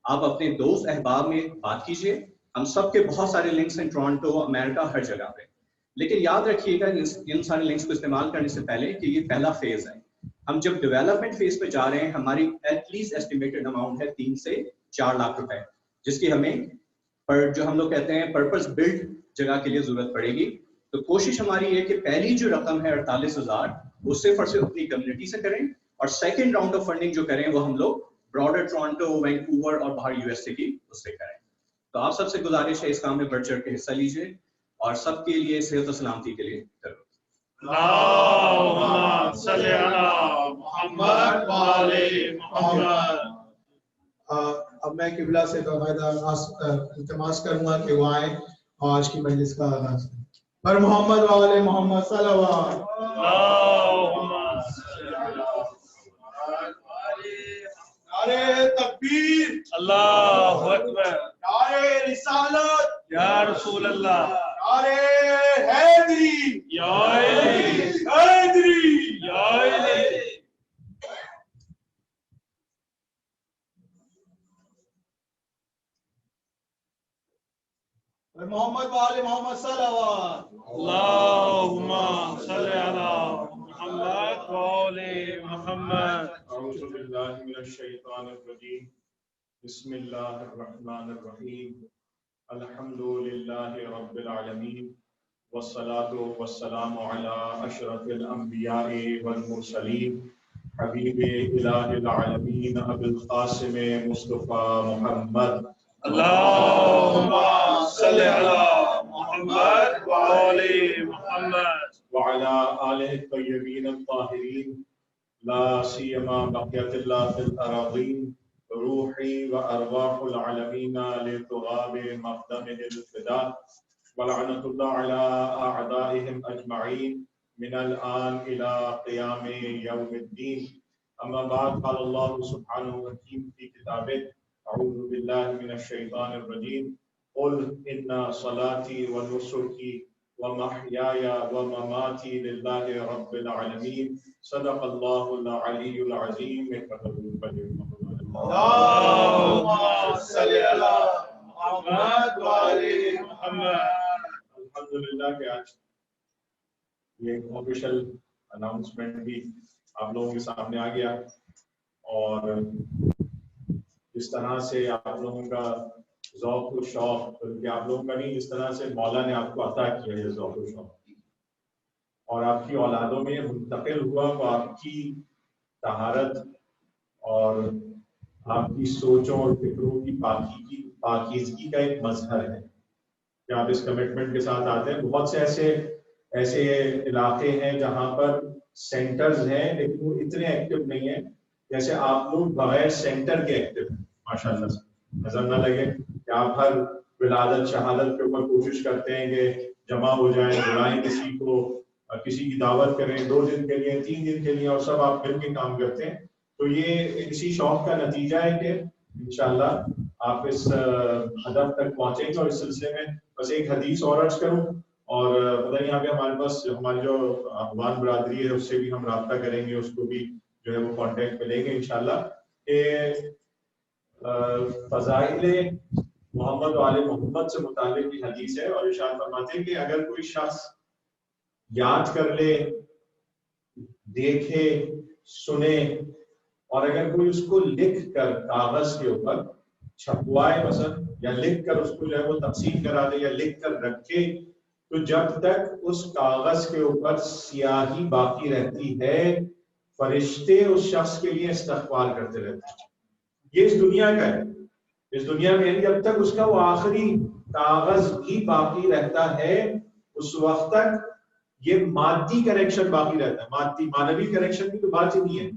آپ اپنے دوست احباب میں بات کیجیے. ہم سب کے بہت سارے لنکس ہیں ٹورانٹو امریکہ ہر جگہ پہ. لیکن یاد رکھیے گا ان سارے لنکس کو استعمال کرنے سے پہلے کہ یہ پہلا فیز ہے. ہم جب ڈیولپمنٹ فیز پہ جا رہے ہیں ہماری ایٹ لیسٹ ایسٹیمیٹڈ اماؤنٹ ہے 3 سے 4 لاکھ روپے جس کی ہمیں جو ہم لوگ کہتے ہیں پرپز بلڈ جگہ کے لیے ضرورت پڑے گی. تو کوشش ہماری یہ کہ پہلی جو رقم ہے 48,000 وہ صرف اور صرف اپنی کمیونٹی سے کریں اور سیکنڈ راؤنڈ آف فنڈنگ جو کریں وہ ہم لوگ براڈر ٹورانٹو وینکوور اور باہر USA کی اس سے کریں. تو آپ سب سے گزارش ہے اس کام میں بڑھ چڑھ کے حصہ لیجیے اور سب کے لیے صحت و سلامتی کے لیے ضرور. اللهم صل على محمد وعلى محمد. اب میں قبلہ سے باقاعدہ التماس کروں گا کہ وہ آئیں اور آج کی مجلس کا آغاز کریں. پر محمد وعلى محمد صلوات. اللهم صل على محمد وعلى نعرہ تکبیر اللہ اکبر نعرہ رسالت یا رسول اللہ نعرہ حیدری یا حیدری یا حیدری. محمد وعلى محمد صلوات. اللهم صل على محمد وعلى محمد. اعوذ باللہ من الشیطان الرجیم. بسم اللہ الرحمن الرحیم. الحمد للہ رب العالمین والصلاة والسلام علی اشرف الانبیاء والمرسلین حبیب الہ العالمین ابو القاسم مصطفیٰ محمد. اللهم صل على محمد وعلى محمد وعلى آلہ الطیبین الطاہرین لا سیما بقیت اللہ فی الأراضین روحی وارواح العالمین لطغاب مقدم الفداء ولعنۃ اللہ علی اعدائهم اجمعین من الآن الى قیام یوم الدین. أما بعد قال الله سبحانه وتعالى في كتابه أعوذ بالله من الشيطان الرجيم قل إن صلاتي ونسكي ومحياي ومماتي لله رب العالمين صدق الله العلي العظيم. اللهم صل على محمد وعلى محمد. الحمدللہ کہ آج یہ آفیشل اناؤنسمنٹ بھی آپ لوگوں کے سامنے آ گیا اور جس طرح سے آپ لوگوں کا ذوق و شوق بلکہ آپ لوگوں کا نہیں، جس طرح سے مولا نے آپ کو عطا کیا یہ ذوق و شوق اور آپ کی اولادوں میں منتقل ہوا تو آپ کی طہارت اور آپ کی سوچوں اور فکروں کی پاکیزگی کا ایک مظہر ہے کہ آپ اس کمٹمنٹ کے ساتھ آتے ہیں. بہت سے ایسے علاقے ہیں جہاں پر سینٹرز ہیں لیکن وہ اتنے ایکٹیو نہیں ہیں جیسے آپ لوگ بغیر سینٹر کے ایکٹیو ہیں. ماشاء اللہ سے نظر نہ لگے کہ آپ ہر ولادت شہادت کے اوپر کوشش کرتے ہیں کہ جمع ہو جائیں، بلائیں کسی کو، کسی کی دعوت کریں 2 دن کے لیے 3 دن کے لیے اور سب آپ مل کے کام کرتے ہیں. تو یہ اسی شوق کا نتیجہ ہے کہ انشاءاللہ آپ اس ہدف تک پہنچیں گے. اور اس سلسلے میں بس ایک حدیث اور عرض کروں اور پتہ نہیں یہاں پہ ہمارے پاس ہماری جو افغان برادری ہے اس سے بھی ہم رابطہ کریں گے، اس کو بھی جو ہے وہ کانٹیکٹ میں لیں گے انشاءاللہ. کہ فضائل محمد و آل محمد سے متعلق کی حدیث ہے اور ارشاد فرماتے ہیں کہ اگر کوئی شخص یاد کر لے، دیکھے، سنے اور اگر کوئی اس کو لکھ کر کاغذ کے اوپر چھپوائے مثلا یا لکھ کر اس کو جو ہے وہ تقسیم کرا دے یا لکھ کر رکھے تو جب تک اس کاغذ کے اوپر سیاہی باقی رہتی ہے فرشتے اس شخص کے لیے استغفار کرتے رہتے ہیں. یہ اس دنیا کا ہے، اس دنیا میں جب تک اس کا وہ آخری کاغذ بھی باقی رہتا ہے اس وقت تک یہ مادی کنیکشن باقی رہتا ہے. مانوی کنیکشن کی تو بات ہی نہیں ہے.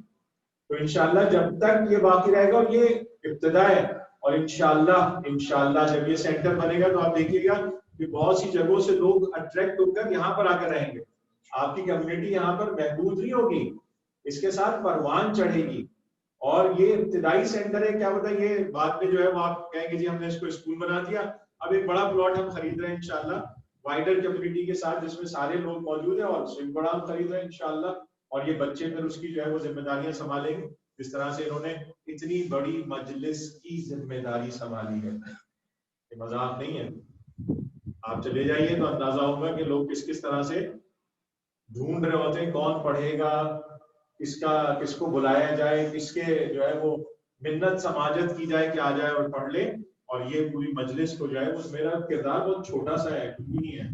تو انشاءاللہ جب تک یہ باقی رہے گا اور یہ ابتدا ہے اور انشاءاللہ جب یہ سینٹر بنے گا تو آپ دیکھیے گا کہ بہت سی جگہوں سے لوگ اٹریکٹ ہو کر یہاں پر آ کر رہیں گے. آپ کی کمیونٹی یہاں پر محدود نہیں ہوگی، اس کے ساتھ پروان چڑھے گی. اور یہ ابتدائی سینٹر ہے، کیا پتہ یہ بعد میں جو ہے وہ آپ کہیں گے جی ہم نے اس کو اسکول بنا دیا. اب ایک بڑا پلاٹ ہم خرید رہے ہیں انشاءاللہ وائڈر کمیونٹی کے ساتھ جس میں سارے لوگ موجود ہیں اور سوئنگ بڑا ہم خرید رہے ہیں انشاءاللہ. اور یہ بچے پھر اس کی جو ہے وہ ذمہ داریاں سنبھالیں گے جس طرح سے انہوں نے اتنی بڑی مجلس کی ذمہ داری سنبھالی ہے. یہ مذاق نہیں ہے. آپ چلے جائیے تو اندازہ ہوگا کہ لوگ کس طرح سے ڈھونڈ رہے ہوتے ہیں کون پڑھے گا، کس کو بلایا جائے، کس کے جو ہے وہ منت سماجت کی جائے کہ آ جائے اور پڑھ لے. اور یہ پوری مجلس کو جو ہے وہ میرا کردار بہت چھوٹا سا ہے، کچھ بھی نہیں ہے.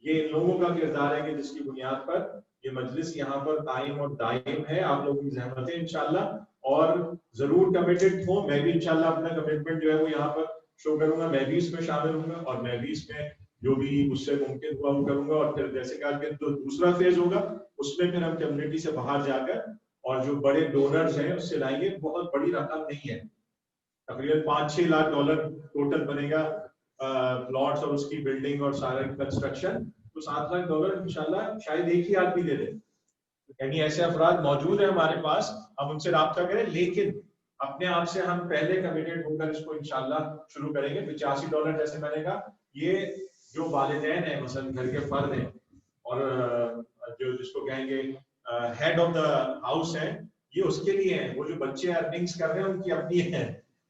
یہ ان لوگوں کا کردار ہے کہ جس کی بنیاد پر یہ مجلس یہاں پر قائم اور دائم ہے. آپ لوگوں کی زحمتیں انشاءاللہ اور ضرور کمیٹڈ ہوں. میں بھی انشاءاللہ اپنا کمٹمنٹ جو ہے وہ یہاں پر شو کروں گا. میں بھی اس میں شامل ہوں گا اور میں بھی اس میں جو بھی مجھ سے ممکن ہوا وہ کروں گا. اور پھر جیسے کہا کہ جو دوسرا فیز ہوگا اس میں پھر ہم کمیونٹی سے باہر جا کر اور جو بڑے ڈونرز ہیں اس سے لائیں گے. بہت بڑی رقم نہیں ہے، تقریباً $5-6 لاکھ ٹوٹل بنے گا پلاٹس اور اس کی بلڈنگ اور سارا کنسٹرکشن. تو $7 لاکھ انشاءاللہ شاید ایک ہی آدمی دے دے. یعنی ایسے افراد موجود ہیں ہمارے پاس، ہم ان سے رابطہ کریں. لیکن اپنے آپ سے ہم پہلے کمیٹڈ ہو کر اس کو انشاءاللہ شروع کریں گے. $85 جیسے میں نے کہا یہ جو والدین ہیں مثلا گھر کے فرد ہیں اور جو جس کو کہیں گے ہیڈ آف دا ہاؤس ہیں، یہ اس کے لیے ہیں. وہ جو بچے ارننگز کر رہے ہیں ان کی اپنی ہیں،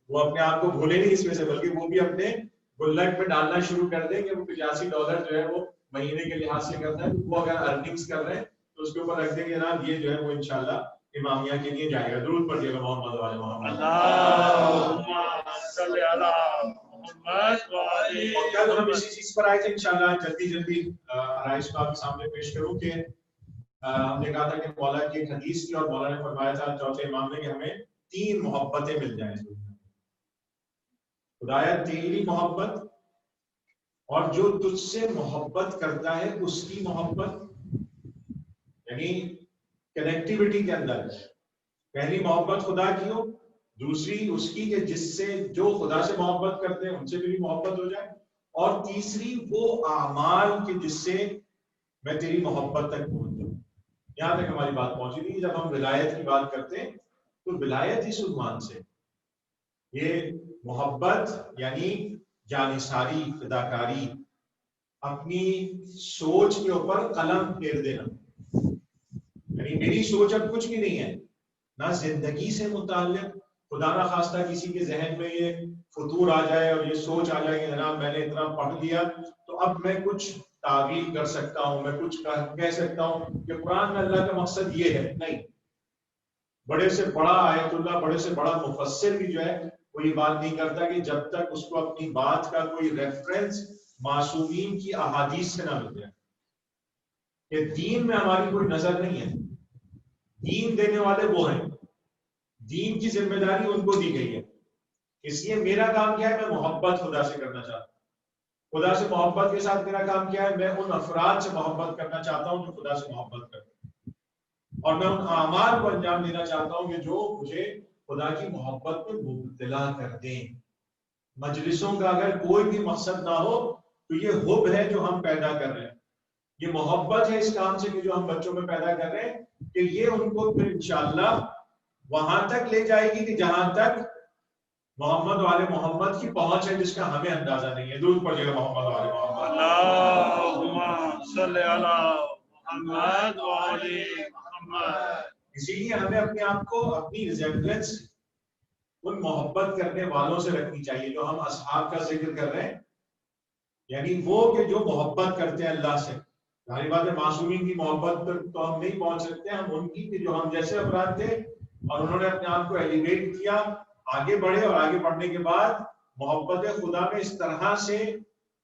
وہ اپنے آپ کو بھولے نہیں اس میں سے، بلکہ وہ بھی اپنے گلک میں ڈالنا شروع کر دیں کہ وہ $85 جو ہے وہ مہینے کے لحاظ سے کرتا ہے. وہ اگر ارننگز کر رہے ہیں تو اس کے اوپر رکھ دیں گے جناب یہ جو ہے وہ انشاءاللہ امامیہ کے لیے جائے گا. درود پڑھیے گا محمد وعلى محمد. اللهم صل على محمد وعلى. اور کل ہم اسی چیز پر آئے تھے انشاءاللہ جلدی آرائش کو آپ کے سامنے پیش کروں کہ ہم نے کہا تھا کہ مولا کی ایک حدیث تھی اور مولا نے فرمایا تھا چوتھے امام میں کہ ہمیں 3 محبتیں مل جائیں. خدایا تیری محبت اور جو تجھ سے محبت کرتا ہے اس کی محبت، یعنی کنیکٹیوٹی کے اندر پہلی محبت خدا کی ہو، دوسری اس کی کہ جس سے جو خدا سے محبت کرتے ہیں ان سے بھی محبت ہو جائے، اور تیسری وہ اعمال کہ جس سے میں تیری محبت تک پہنچ جاؤں. یہاں تک ہماری بات پہنچی تھی. جب ہم ولایت کی بات کرتے ہیں تو ولایت اس عنوان سے، یہ محبت یعنی جانثاری، فداکاری، اپنی سوچ کے اوپر قلم پھیر دینا. یعنی میری سوچ اب کچھ بھی نہیں ہے، نہ زندگی سے متعلق. خدا نہ خواستہ کسی کے ذہن میں یہ فطور آ جائے اور یہ سوچ آ جائے کہ جناب میں نے اتنا پڑھ لیا تو اب میں کچھ تعویل کر سکتا ہوں، میں کچھ کہہ سکتا ہوں کہ قرآن میں اللہ کا مقصد یہ ہے. نہیں، بڑے سے بڑا آیت اللہ، بڑے سے بڑا مفسر بھی جو ہے وہ یہ بات نہیں کرتا کہ جب تک اس کو اپنی بات کا کوئی ریفرنس معصومین کی احادیث سے نہ مل جائے. کہ دین میں ہماری کوئی نظر نہیں ہے، دین دینے والے وہ ہیں، دین کی ذمہ داری ان کو دی گئی ہے. اس لیے میرا کام کیا ہے؟ میں محبت خدا سے کرنا چاہتا ہوں. خدا سے محبت کے ساتھ میرا کام کیا ہے؟ میں ان افراد سے محبت کرنا چاہتا ہوں جو خدا سے محبت کرتے ہیں، اور میں ان اعمال کو انجام دینا چاہتا ہوں کہ جو مجھے خدا کی محبت میں مبتلا کر دیں. مجلسوں کا اگر کوئی بھی مقصد نہ ہو تو یہ حب ہے جو ہم پیدا کر رہے ہیں، یہ محبت ہے اس کام سے کہ جو ہم بچوں میں پیدا کر رہے ہیں، کہ یہ ان کو پھر انشاءاللہ وہاں تک لے جائے گی کہ جہاں تک محمد والے محمد کی پہنچ ہے، جس کا ہمیں اندازہ نہیں ہے. درود پڑھیے گا محمد والے محمد. اللہم صلی علی محمد وعلی محمد. اسی لیے ہمیں اپنے آپ کو اپنی ریزمبلنس ان محبت کرنے والوں سے رکھنی چاہیے جو ہم اصحاب کا ذکر کر رہے ہیں. یعنی وہ کہ جو محبت کرتے ہیں اللہ سے. ظاہر بات ہے معصومین کی محبت پر تو ہم نہیں پہنچ سکتے، ہم ان کی جو ہم جیسے افراد تھے اور انہوں نے اپنے آپ کو ایلیویٹ کیا، آگے بڑھے، اور آگے بڑھنے کے بعد محبت خدا میں اس طرح سے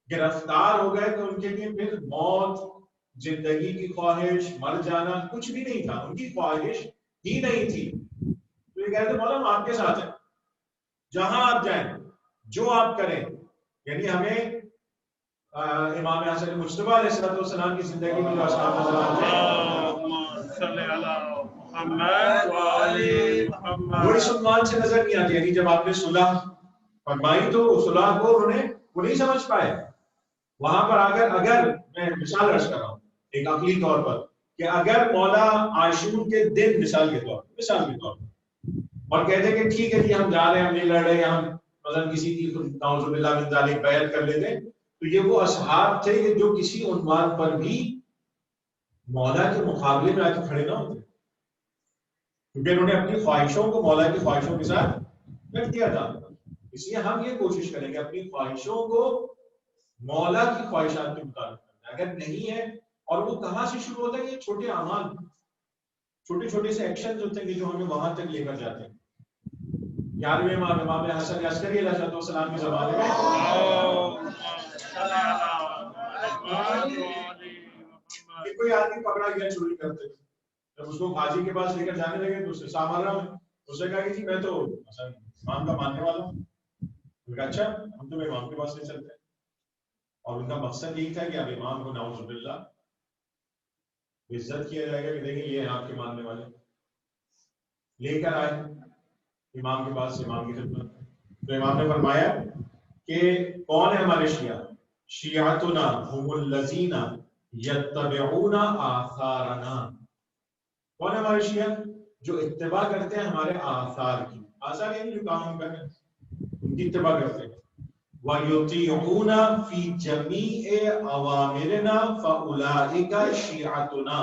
گرفتار ہو گئے کہ ان کے لیے پھر موت، زندگی کی خواہش، مر جانا کچھ بھی نہیں تھا، ان کی خواہش ہی نہیں تھی. تو یہ کہتے مولا ہم آپ کے ساتھ ہیں، جہاں آپ جائیں، جو آپ کریں. یعنی ہمیں امام حسن مجتبیٰ علیہ السلام کی زندگی میں جو اصحاب وہ اس عنوان سے نظر نہیں آتی. یعنی جب آپ نے صلح فرمائی تو صلح کو وہ نہیں سمجھ پائے. وہاں پر اگر میں مثال عرض کر رہا ہوں ایک عقلی طور پر، کہ اگر مولا عاشور کے دن مثال کے طور پر اور کہتے کہ ٹھیک ہے جی ہم جا رہے ہیں، ہم نہیں لڑ رہے ہیں، ہم مثلا کسی کی نعوذ باللہ من ذالک بیعت کر لیتے، تو یہ وہ اصحاب تھے کہ جو کسی عنوان پر بھی مولا کے مقابلے میں آ کے کھڑے نہ ہوتے، کیونکہ انہوں نے اپنی خواہشوں کو مولا کی خواہشوں کے ساتھ رکھ دیا تھا. اس لیے ہم یہ کوشش کریں گے اپنی خواہشوں کو مولا کی خواہشات کے مطابق کرنا. اگر نہیں ہے، اور وہ کہاں سے شروع ہوتا ہے؟ یہ چھوٹے اعمال، چھوٹے چھوٹے سے ایکشن ہوتے ہیں جو ہمیں وہاں تک لے کر جاتے ہیں. 11ویں امام حسن عسکری علیہ السلام کے زمانے میں کوئی آدمی پکڑا گیا چوری کرتے، جب اس کو حاجی کے پاس لے کر جانے لگے تو اس سے سامنے رہا میں اس نے کہا کہ جی میں تو امام کا ماننے والا ہوں. اچھا ہم تو امام کے پاس نہیں چلتے. اور ان کا مقصد یہی تھا کہ اب امام کو نعوذ باللہ عزت کیا جائے گا کہ دیکھیں یہ آپ کے ماننے والے. لے کر آئے امام کے پاس، امام کی خدمت. تو امام نے فرمایا کہ کون ہے ہمارے شیعہ؟ شیعتنا هم الذین یتبعون آثارنا. کون ہے ہمارے شیعہ؟ جو اتباع کرتے ہیں ہمارے آثار کی. آثار یعنی جو کام ہم کر رہے ہیں ان کی اتباع کرتے ہیں. وَيُطِيعُونَ فِي جَمِيعِ أَوَامِرِنَا فَأُولَٰئِكَ شِيعَتُنَا.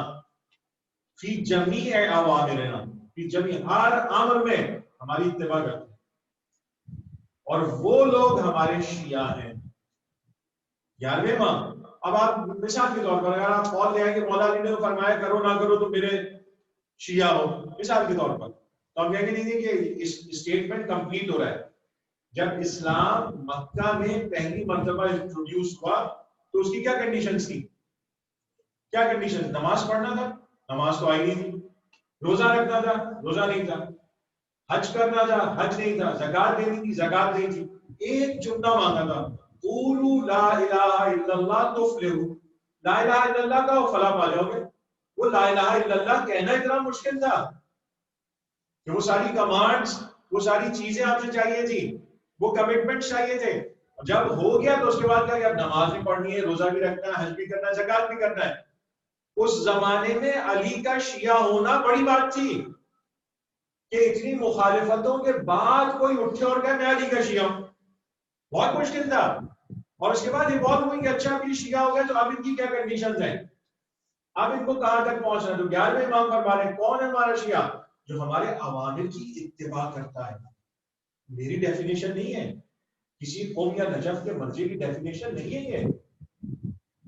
فی جمیع اوامرنا، فی جمیع ہر امر میں ہماری اتباع کرتے ہیں، اور وہ لوگ ہمارے شیعہ ہیں. 11ویں ماہ. اب آپ مثال کے طور پر اگر آپ قول لے آئیں کہ مولا علی نے فرمایا کرو نہ کرو تو میرے شیعہ ہو، مثال کے طور پر، تو ہم کہیں گے نہیں کہ اسٹیٹمنٹ کمپلیٹ ہو رہا ہے. جب اسلام مکہ میں پہلی مرتبہ انٹروڈیوس ہوا تو اس کی کیا کنڈیشنز تھی؟ کیا کنڈیشن؟ نماز پڑھنا تھا، نماز تو آئی نہیں تھی. روزہ رکھنا تھا، روزہ نہیں تھا. حج کرنا تھا، حج نہیں تھا. زکات دینی تھی، زکات نہیں تھی. ایک جملہ مانگا تھا، قولوا لا الہ الا اللہ تفلحوا. لا الہ الا اللہ کا فلاح پا جاؤ گے. وہ لا الہ الا اللہ کہنا اتنا مشکل تھا کہ وہ ساری کمانڈز، وہ ساری چیزیں آپ سے چاہیے تھی، وہ کمٹمنٹ چاہیے تھے. جب ہو گیا تو اس کے بعد کیا کہ اب نماز بھی پڑھنی ہے، روزہ بھی رکھنا ہے، حج بھی کرنا ہے، زکات بھی کرنا ہے. اس زمانے میں علی کا شیعہ ہونا بڑی بات تھی کہ اتنی مخالفتوں کے بعد کوئی اٹھے اور کہے میں علی کا شیعہ ہوں، بہت مشکل تھا. اور اس کے بعد یہ بات ہوئی کہ اچھا اب یہ شیعہ ہو گئے تو اب ان کی کیا کنڈیشنز ہیں، اب ان کو کہاں تک پہنچنا. تو 11ویں امام فرما رہے ہیں کون ہے ہمارا شیعہ؟ جو ہمارے عوامر کی اتباع کرتا ہے. میری ڈیفینیشن نہیں ہے، کسی قوم یا نجف کے مرضی کی ڈیفینیشن نہیں ہے،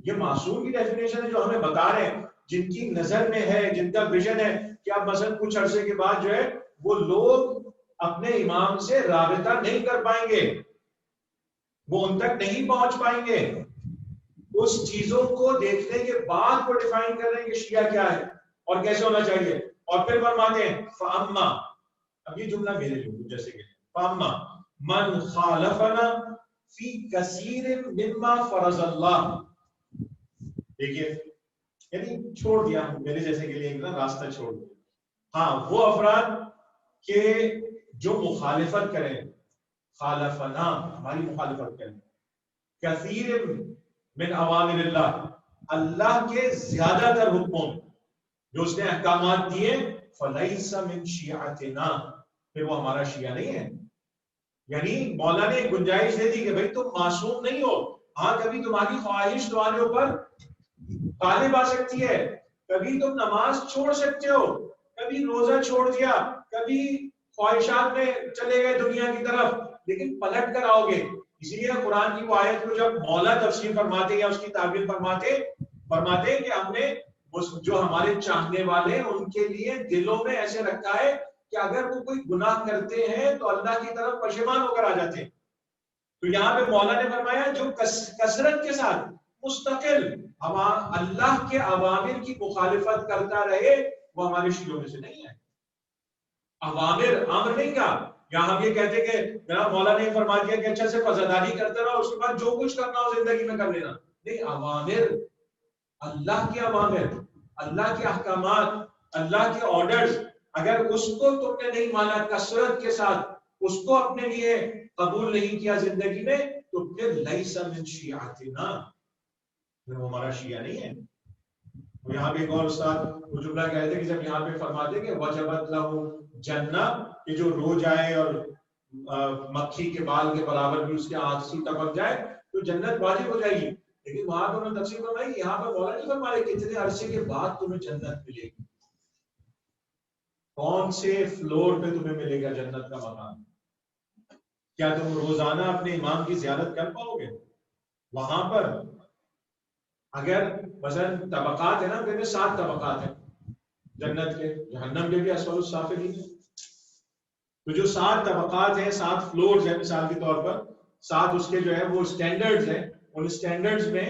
یہ معصوم کی ڈیفینیشن ہے جو ہمیں بتا رہے ہیں، جن کی نظر میں ہے، جن کا ویژن ہے کہ اب مثلا کچھ عرصے کے بعد جو ہے وہ لوگ اپنے امام سے رابطہ نہیں کر پائیں گے، وہ ان تک نہیں پہنچ پائیں گے. اس چیزوں کو دیکھنے کے بعد وہ ڈیفائن کر رہے ہیں کہ شیعہ کیا ہے اور کیسے ہونا چاہیے. اور پھر فرماتے ہیں فَأَمَّا، اب یہ جملہ میرے لیے جیسے کہ فَأَمَّا مَنْ خَالَفَنَا فِي كَثِيرٍ مِمَّا فَرَضَ اللَّهُ. دیکھیے یعنی چھوڑ دیا میرے جیسے کے لیے ایک راستہ چھوڑ دیا. ہاں وہ افراد کہ جو مخالفت کریں، خالفنا ہماری مخالفت کریں، کثیر من اوامر اللہ، اللہ کے زیادہ تر حکموں جو اس نے احکامات دیے، فلیس من شیعتنا، پھر وہ ہمارا شیعہ نہیں ہے. یعنی مولا نے گنجائش دے دی کہ بھائی تم معصوم نہیں ہو، ہاں کبھی تمہاری خواہش تمہارے اوپر غالب آ سکتی ہے، کبھی تم نماز چھوڑ سکتے ہو، کبھی روزہ چھوڑ دیا، کبھی خواہشات میں چلے گئے دنیا کی طرف، لیکن پلٹ کر آؤ گے. اسی لیے قرآن کی وہ آیت کو جب مولا تفسیر فرماتے یا اس کی تعبیر فرماتے کہ ہم نے جو ہمارے چاہنے والے ہیں ان کے لیے دلوں میں ایسے رکھا ہے کہ اگر وہ کوئی گناہ کرتے ہیں تو اللہ کی طرف پشیمان ہو کر آ جاتے ہیں. تو یہاں پہ مولا نے فرمایا جو کثرت کے ساتھ مستقل اللہ کے اوامر کی مخالفت کرتا رہے وہ ہمارے شیعوں میں سے نہیں ہے. اوامر امر نہیں کہا، یہاں ہم یہ کہتے کہ جناب مولا نے فرما دیا کہ اچھا سے فضاداری کرتے رہو، اس کے بعد جو کچھ کرنا ہو زندگی میں کر لینا. نہیں، اوامر اللہ کے اوامر، اللہ کے احکامات، اللہ کے آرڈرز، اگر اس کو تم نے نہیں مانا کثرت کے ساتھ، اس کو اپنے لیے قبول نہیں کیا زندگی میں، تو پھر لیس من شیعتنا، پھر وہ ہمارا شیعہ نہیں ہے. یہاں پہ ایک اور استاد وہ جملہ کہتے ہیں کہ جب یہاں پہ فرماتے کہ وجبت لہو جنہ، کہ جو رو جائے اور مکھی کے بال کے برابر بھی اس کے آنسو ٹپک جائے تو جنت واجب ہو جائے گی. لیکن وہاں پہ انہوں نے تفسیر فرمائی یہاں پہ مولا نہیں فرما رہے کتنے عرصے کے بعد تمہیں جنت ملے گی، کون سے فلور پہ تمہیں ملے گا جنت کا مقام. کیا تم روزانہ اپنے امام کی زیارت کر پاؤ گے وہاں پر؟ اگر مثلا طبقات ہے نا، کہتے 7 طبقات ہیں جنت کے، جہنم کے بھی اسفل السافلین ہیں. تو جو 7 طبقات ہیں، 7 فلورز ہیں مثال کے طور پر، 7 اس کے جو ہے وہ سٹینڈرڈز ہیں. ان سٹینڈرڈز میں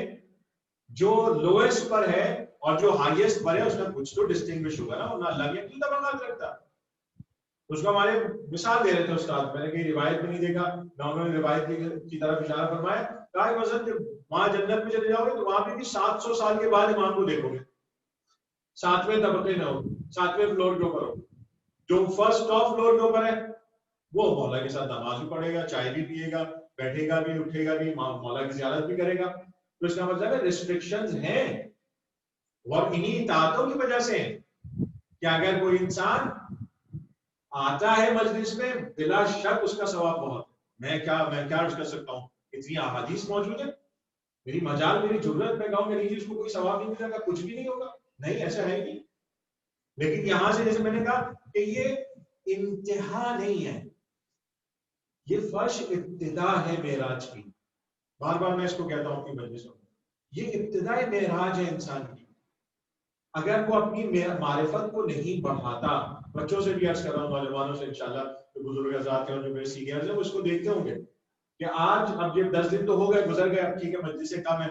جو لوئسٹ پر ہے اور جو ہائیسٹ پر ہے اس میں کچھ تو ڈسٹنگوش ہوگا نا، ورنہ اللہ بھی اپنی طبقات رکھتا. اس کو ہمارے مثال دے رہے تھے استاد، میں نے کہیں روایت میں نہیں دیکھا، نہ انہوں نے روایت کی طرف اشارہ فرمایا، کہا کہ مثلا وہاں جنت میں چلے جاؤ گے تو وہاں پہ بھی 700 سال کے بعد امام کو دیکھو گے، 7ویں طبقے میں ہو، 7ویں فلور کے اوپر ہو. جو فرسٹ ٹاپ فلور کے اوپر ہے وہ مولا کے ساتھ نماز بھی پڑھے گا، چائے بھی پیے گا، بیٹھے گا بھی، اٹھے گا بھی، مولا کی زیارت بھی کرے گا. تو اس کا مطلب ہے ریسٹرکشنز ہیں اور انہی اطاعتوں کی وجہ سے کہ اگر کوئی انسان آتا ہے مجلس میں بلا شک اس کا ثواب بہت. میں کیا عرض کر سکتا ہوں، اتنی احادیث موجود ہے، میری مجال میری ضرورت میں گاؤں میری چیز کو کوئی ثواب نہیں ملے گا، کچھ بھی نہیں ہوگا، نہیں ایسا ہے نہیں. لیکن یہاں سے جیسے میں نے کہا کہ یہ انتہا نہیں ہے، یہ فرش ابتدا ہے معراج کی. بار بار میں اس کو کہتا ہوں اپنی مجلسوں میں، یہ ابتدائی معراج ہے انسان کی. اگر وہ اپنی معرفت کو نہیں بڑھاتا، بچوں سے بھی عرض کر رہا ہوں، نوجوانوں سے انشاءاللہ جو بزرگ حضرات ہیں اور جو میرے سینئرز ہیں وہ اس کو دیکھتے ہوں گے کہ آج اب یہ 10 دن تو ہو گئے گزر گئے، اب ٹھیک ہے مجلسیں کم ہے،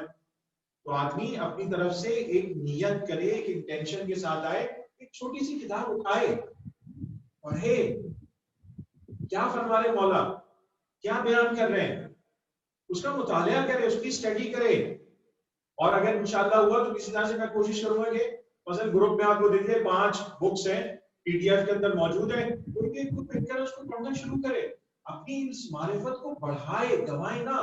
تو آدمی اپنی طرف سے ایک نیت کرے، ایک انٹینشن کے ساتھ آئے، ایک چھوٹی سی کتاب اٹھائے، پڑھے کیا فرما رہے مولا، کیا بیان کر رہے ہیں، اس کا مطالعہ کرے، اس کی اسٹڈی کرے. اور اگر انشاءاللہ ہوا تو کسی طرح سے میں کوشش کروں گا کہ مثلا گروپ میں آپ کو دیکھیے 5 بکس ہیں پی ڈی ایف کے اندر موجود ہیں، کوئی ایک کو پک کر اس کو پڑھنا شروع کرے، اپنی اس معرفت کو بڑھائے، گوائے نہ.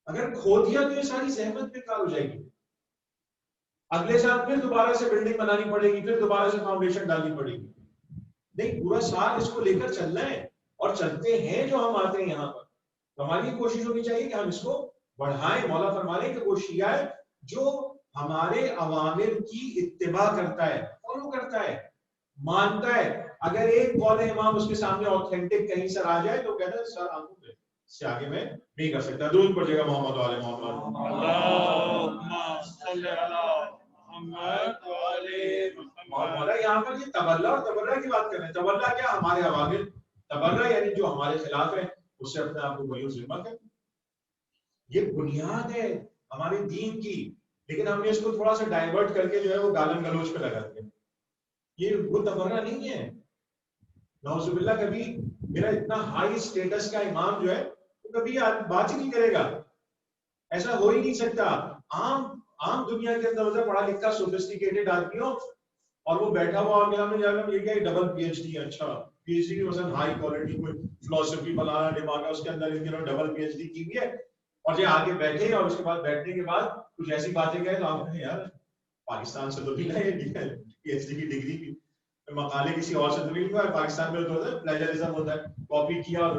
اگر کھو دیا تو یہ ساری زحمت بیکار ہو جائے گی. اگلے سال پھر دوبارہ سے بلڈنگ بنانی پڑے گی, پھر دوبارہ سے فاؤنڈیشن ڈالنی پڑے گی. نہیں, پورا سال اس کو لے کر چلنا ہے, اور چلتے ہیں جو ہم آتے ہیں یہاں پر. تو ہماری کوشش ہونی چاہیے کہ ہم اس کو بڑھائیں. مولا فرما رہے ہیں کہ وہ شیعہ ہے جو ہمارے اوامر کی اتباع کرتا ہے, فالو کرتا ہے, مانتا ہے. اگر ایک قول امام اس کے سامنے اوتھینٹک کہیں سر آ جائے تو کہتا ہے سر آنکھوں پہ سے آگے میں نہیں کر سکتا. درود پڑھیے گا محمد وعلى محمد. اللهم صل على محمد وعلى محمد. مولا یہاں پر یہ تبرہ اور تبرہ کی بات کر رہے ہیں. تبرہ کیا؟ ہمارے اوامر. تبرہ یعنی جو ہمارے خلاف ہے اس سے اپنے آپ کو ولی ذمہ کر. یہ بنیاد ہے ہمارے دین کی, لیکن ہم نے اس کو تھوڑا سا ڈائیورٹ کر کے جو ہے وہ گالن گلوچ پہ لگا دیا. یہ وہ تبرہ نہیں ہے. نعوذ باللہ, کبھی میرا اتنا ہائی سٹیٹس کا امام جو ہے وہ کبھی بات ہی نہیں کرے گا. ایسا ہو ہی نہیں سکتا. عام دنیا کے اندر پڑھا لکھا سوفسٹیکیٹڈ آدمی ہو اور وہ بیٹھا ہوا آپ کے سامنے جا کر یہ کیا ڈبل پی ایچ ڈی. اچھا پی ایچ ڈی مثلا ہائی کوالٹی کوئی فلسفی بنانا دماغ ہے اس کے اندر, ان دنوں ڈبل پی ایچ ڈی کی ہوئی ہے, اور جو آگے بیٹھے اور اس کے بعد بیٹھنے کے بعد کچھ ایسی باتیں کہیں تو آپ کہیں یار پاکستان سے تو نہیں ہے پی ایچ ڈی کی ڈگری کی, مقالے کسی اور سے تو نہیں ہوا ہے. پاکستان میں تو پلیجرزم ہوتا ہے, کاپی کیا اور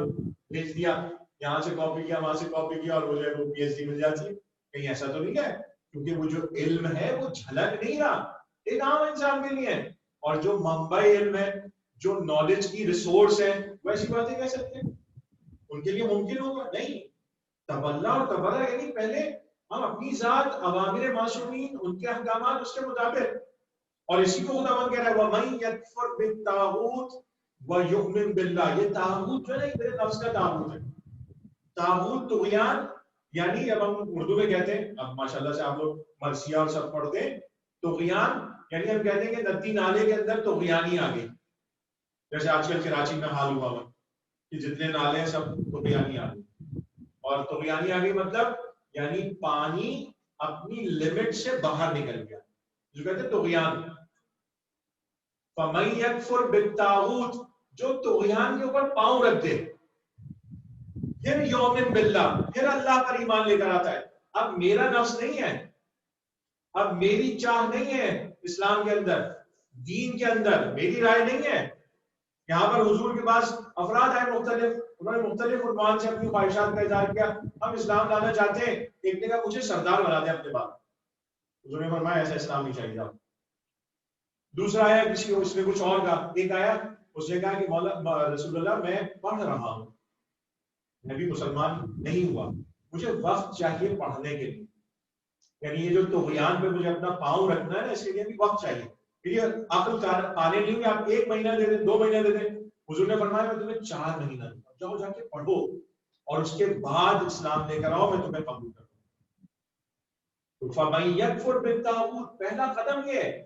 بھیج دیا, یہاں سے کاپی کیا وہاں سے کاپی کیا اور وہ جو ہے وہ پی ایچ ڈی مل جاتی ہے. کہیں ایسا تو نہیں ہے, کیونکہ وہ جو علم ہے وہ جھلک نہیں رہا, ایک عام انسان کے لیے ہے. اور جو منبع علم ہے, جو نالج کی ریسورس ہے, وہ ایسی باتیں کہہ سکتے ہیں ان کے لیے ممکن ہوگا نہیں. تبلہ اور تبرہ یعنی پہلے ہم اپنی ذات, اوامر معصومین, ان کے احکامات اس کے مطابق. اور اسی کو خداوند کہہ رہا ہے وَمَن يَكْفُرْ بِالطَّاغُوتِ وَيُؤْمِنْ بِاللَّهِ. یہ طاغوت جو ہے نا میرے نفس کا طاغوت ہے. طاغوت طغیان یعنی اب ہم اردو میں کہتے ہیں, اب ماشاءاللہ سے آپ لوگ مرثیہ اور سب پڑھتے ہیں, طغیان یعنی ہم کہتے ہیں کہ ندی نالے کے اندر طغیانی آ گئی. جیسے آج کل کراچی میں حال ہوا کہ جتنے نالے ہیں سب طغیانی آ گئی. اور طغیانی آ گئی مطلب یعنی پانی اپنی لمٹ سے باہر نکل گیا, جو کہتے ہیں طغیان. فَمَن يَكْفُرْ بِالطَّاغُوتِ, جو طغیان کے اوپر پاؤں رکھ دے, پھر یومن باللہ, پھر اللہ پر ایمان لے کر آتا ہے. اب میرا نفس نہیں ہے, اب میری چاہ نہیں ہے اسلام کے اندر, دین کے اندر میری رائے نہیں ہے. یہاں پر حضور کے پاس افراد آئے مختلف, انہوں نے مختلف عنوان سے اپنی خواہشات کا اظہار کیا. ہم اسلام لانا چاہتے ہیں, ایک نے کہا مجھے سردار بنا دیں اپنے بعد. حضور نے فرمایا ایسا اسلام نہیں چاہیے آپ. دوسرا آیا کسی اس نے کچھ اور کہا. ایک آیا اس نے کہا کہ مولا رسول اللہ میں پڑھ رہا ہوں, میں بھی مسلمان نہیں ہوا, مجھے وقت چاہیے پڑھنے کے لیے. یعنی یہ جو طغیان پہ مجھے اپنا پاؤں رکھنا ہے نا, اس کے لیے بھی وقت چاہیے. یہ عقل آنے نہیں کہ آپ 1 مہینہ دے دیں 2 مہینے دے دیں. حضور نے فرمایا میں تمہیں 4 مہینہ دوں گا, جاؤ جا کے پڑھو اور اس کے بعد اسلام لے کر آؤ, میں تمہیں قبول کروں. تو فَمَن يَكْفُرْ بِالطَّاغُوتِ, پہلا قدم یہ ہے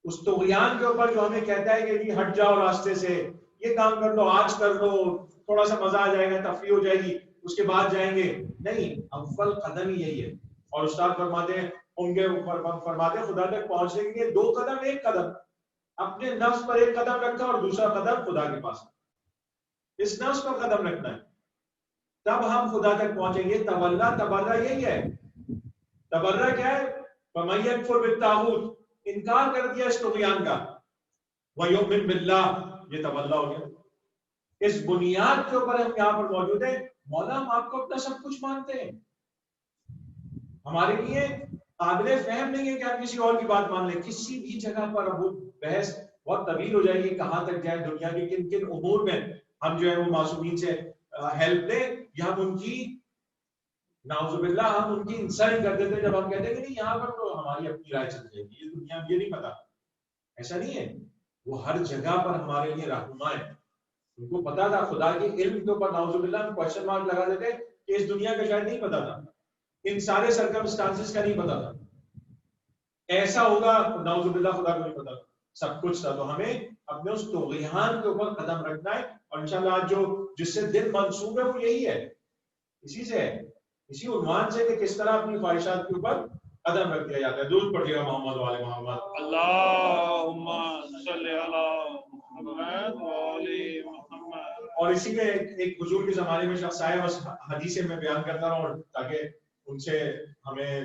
اس طغیان کے اوپر جو ہمیں کہتا ہے کہ جی ہٹ جاؤ راستے سے, یہ کام کر لو, آج کر لو, تھوڑا سا مزہ آ جائے گا, تفریح ہو جائے گی, اس کے بعد جائیں گے. نہیں, اول قدم ہی یہی ہے. اور استاد فرماتے ہیں ان کے فرماتے ہیں خدا تک پہنچنے کے لیے 2 قدم 1 قدم. اپنے نفس پر 1 قدم رکھا اور دوسرا قدم خدا کے پاس. اس نفس پر قدم رکھنا ہے, تب ہم خدا تک پہنچیں گے. تبرہ یہی ہے. تبرہ کیا ہے؟ فَمَن يَكْفُرْ بِالطَّاغُوتِ, انکار کر دیا اس طغیان کا. وَيُؤْمِنْ بِاللَّهِ, یہ تبرہ ہو گیا. اس بنیاد کے اوپر ہم یہاں پر موجود ہیں. مولا ہم آپ کو اپنا سب کچھ مانتے ہیں, ہمارے لیے قابل فہم نہیں ہے کہ آپ کسی اور کی بات مان لیں. کسی بھی جگہ پر وہ بحث بہت طویل ہو جائے گی, کہاں تک جائے دنیا کے کن کن امور میں ہم جو ہے وہ معصومین سے ہیلپ لیں, یا ہم ان کی نعوذ باللہ ہم ان کی انسلٹ کر دیتے جب ہم کہتے ہیں کہ نہیں یہاں پر تو ہماری اپنی رائے چل جائے گی, یہ دنیا میں یہ نہیں پتا. ایسا نہیں ہے, وہ ہر جگہ پر ہمارے لیے رہنما ہے. ان کو پتا تھا خدا کے علم کے اوپر نعوذ باللہ ہم کوشچن مارک لگا دیتے کہ اس دنیا کا شاید نہیں پتا تھا, ان سارے سرکمسٹانسز کا نہیں پتا تھا, ایسا ہوگا نعوذ باللہ خدا کو نہیں پتا, سب کچھ تھا. تو ہمیں اپنے اس طغیان کے اوپر قدم رکھنا ہے, اور انشاءاللہ آج جو جس سے دل منسوب ہے وہ یہی ہے, اسی سے ہے, اسی عنوان سے کہ کس طرح اپنی خواہشات کے اوپر قدم رکھ دیا جاتا ہے. درود پڑھیے گا محمد وعلى محمد. اللهم صل على محمد وعلى محمد. اور اسی میں ایک بزرگ کے زمانے میں شخص آئے, بس حدیثیں میں بیان کرتا رہا ہوں تاکہ ان سے ہمیں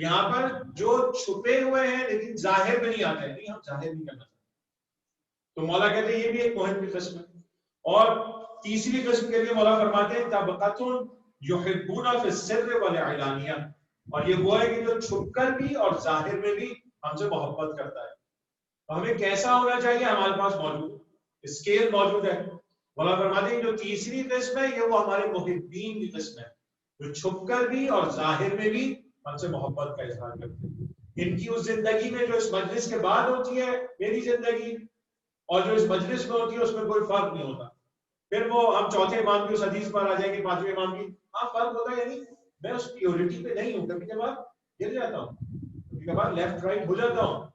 تو یہاں پر جو چھپے ہوئے ہیں لیکن ظاہر میں نہیں آتے ہیں، نہیں ہم ظاہر نہیں کرنا چاہتے، تو مولا کہتے ہیں یہ بھی ایک موہن کی قسم ہے. اور تیسری قسم کے لیے مولا فرماتے ہیں طبقۃ یحبون فی السر والعلانیہ، اور یہ وہ ہے کہ جو چھپ کر بھی اور ظاہر میں بھی ہم سے محبت کرتا ہے. تو ہمیں کیسا ہونا چاہیے؟ ہمارے پاس موجود اسکیل موجود ہے. مولا فرماتے ہیں جو تیسری قسم ہے یہ وہ ہمارے محبین کی قسم ہے، جو چھپ کر بھی اور ظاہر میں بھی ہم سے محبت کا اظہار کرتے ہیں. ان کی اس زندگی میں جو اس مجلس کے بعد ہوتی ہے میری زندگی، اور جو اس مجلس میں ہوتی ہے اس میں کوئی فرق نہیں ہوتا. پھر وہ ہم چوتھے امام کی اس حدیث پر آ جائیں گے، پانچویں امام کی، ہاں فرق ہوتا ہے، یعنی میں اس پیورٹی پہ نہیں ہوں، کبھی کبھار گر جاتا ہوں، کبھی کبھار لیفٹ رائٹ ہو جاتا ہوں،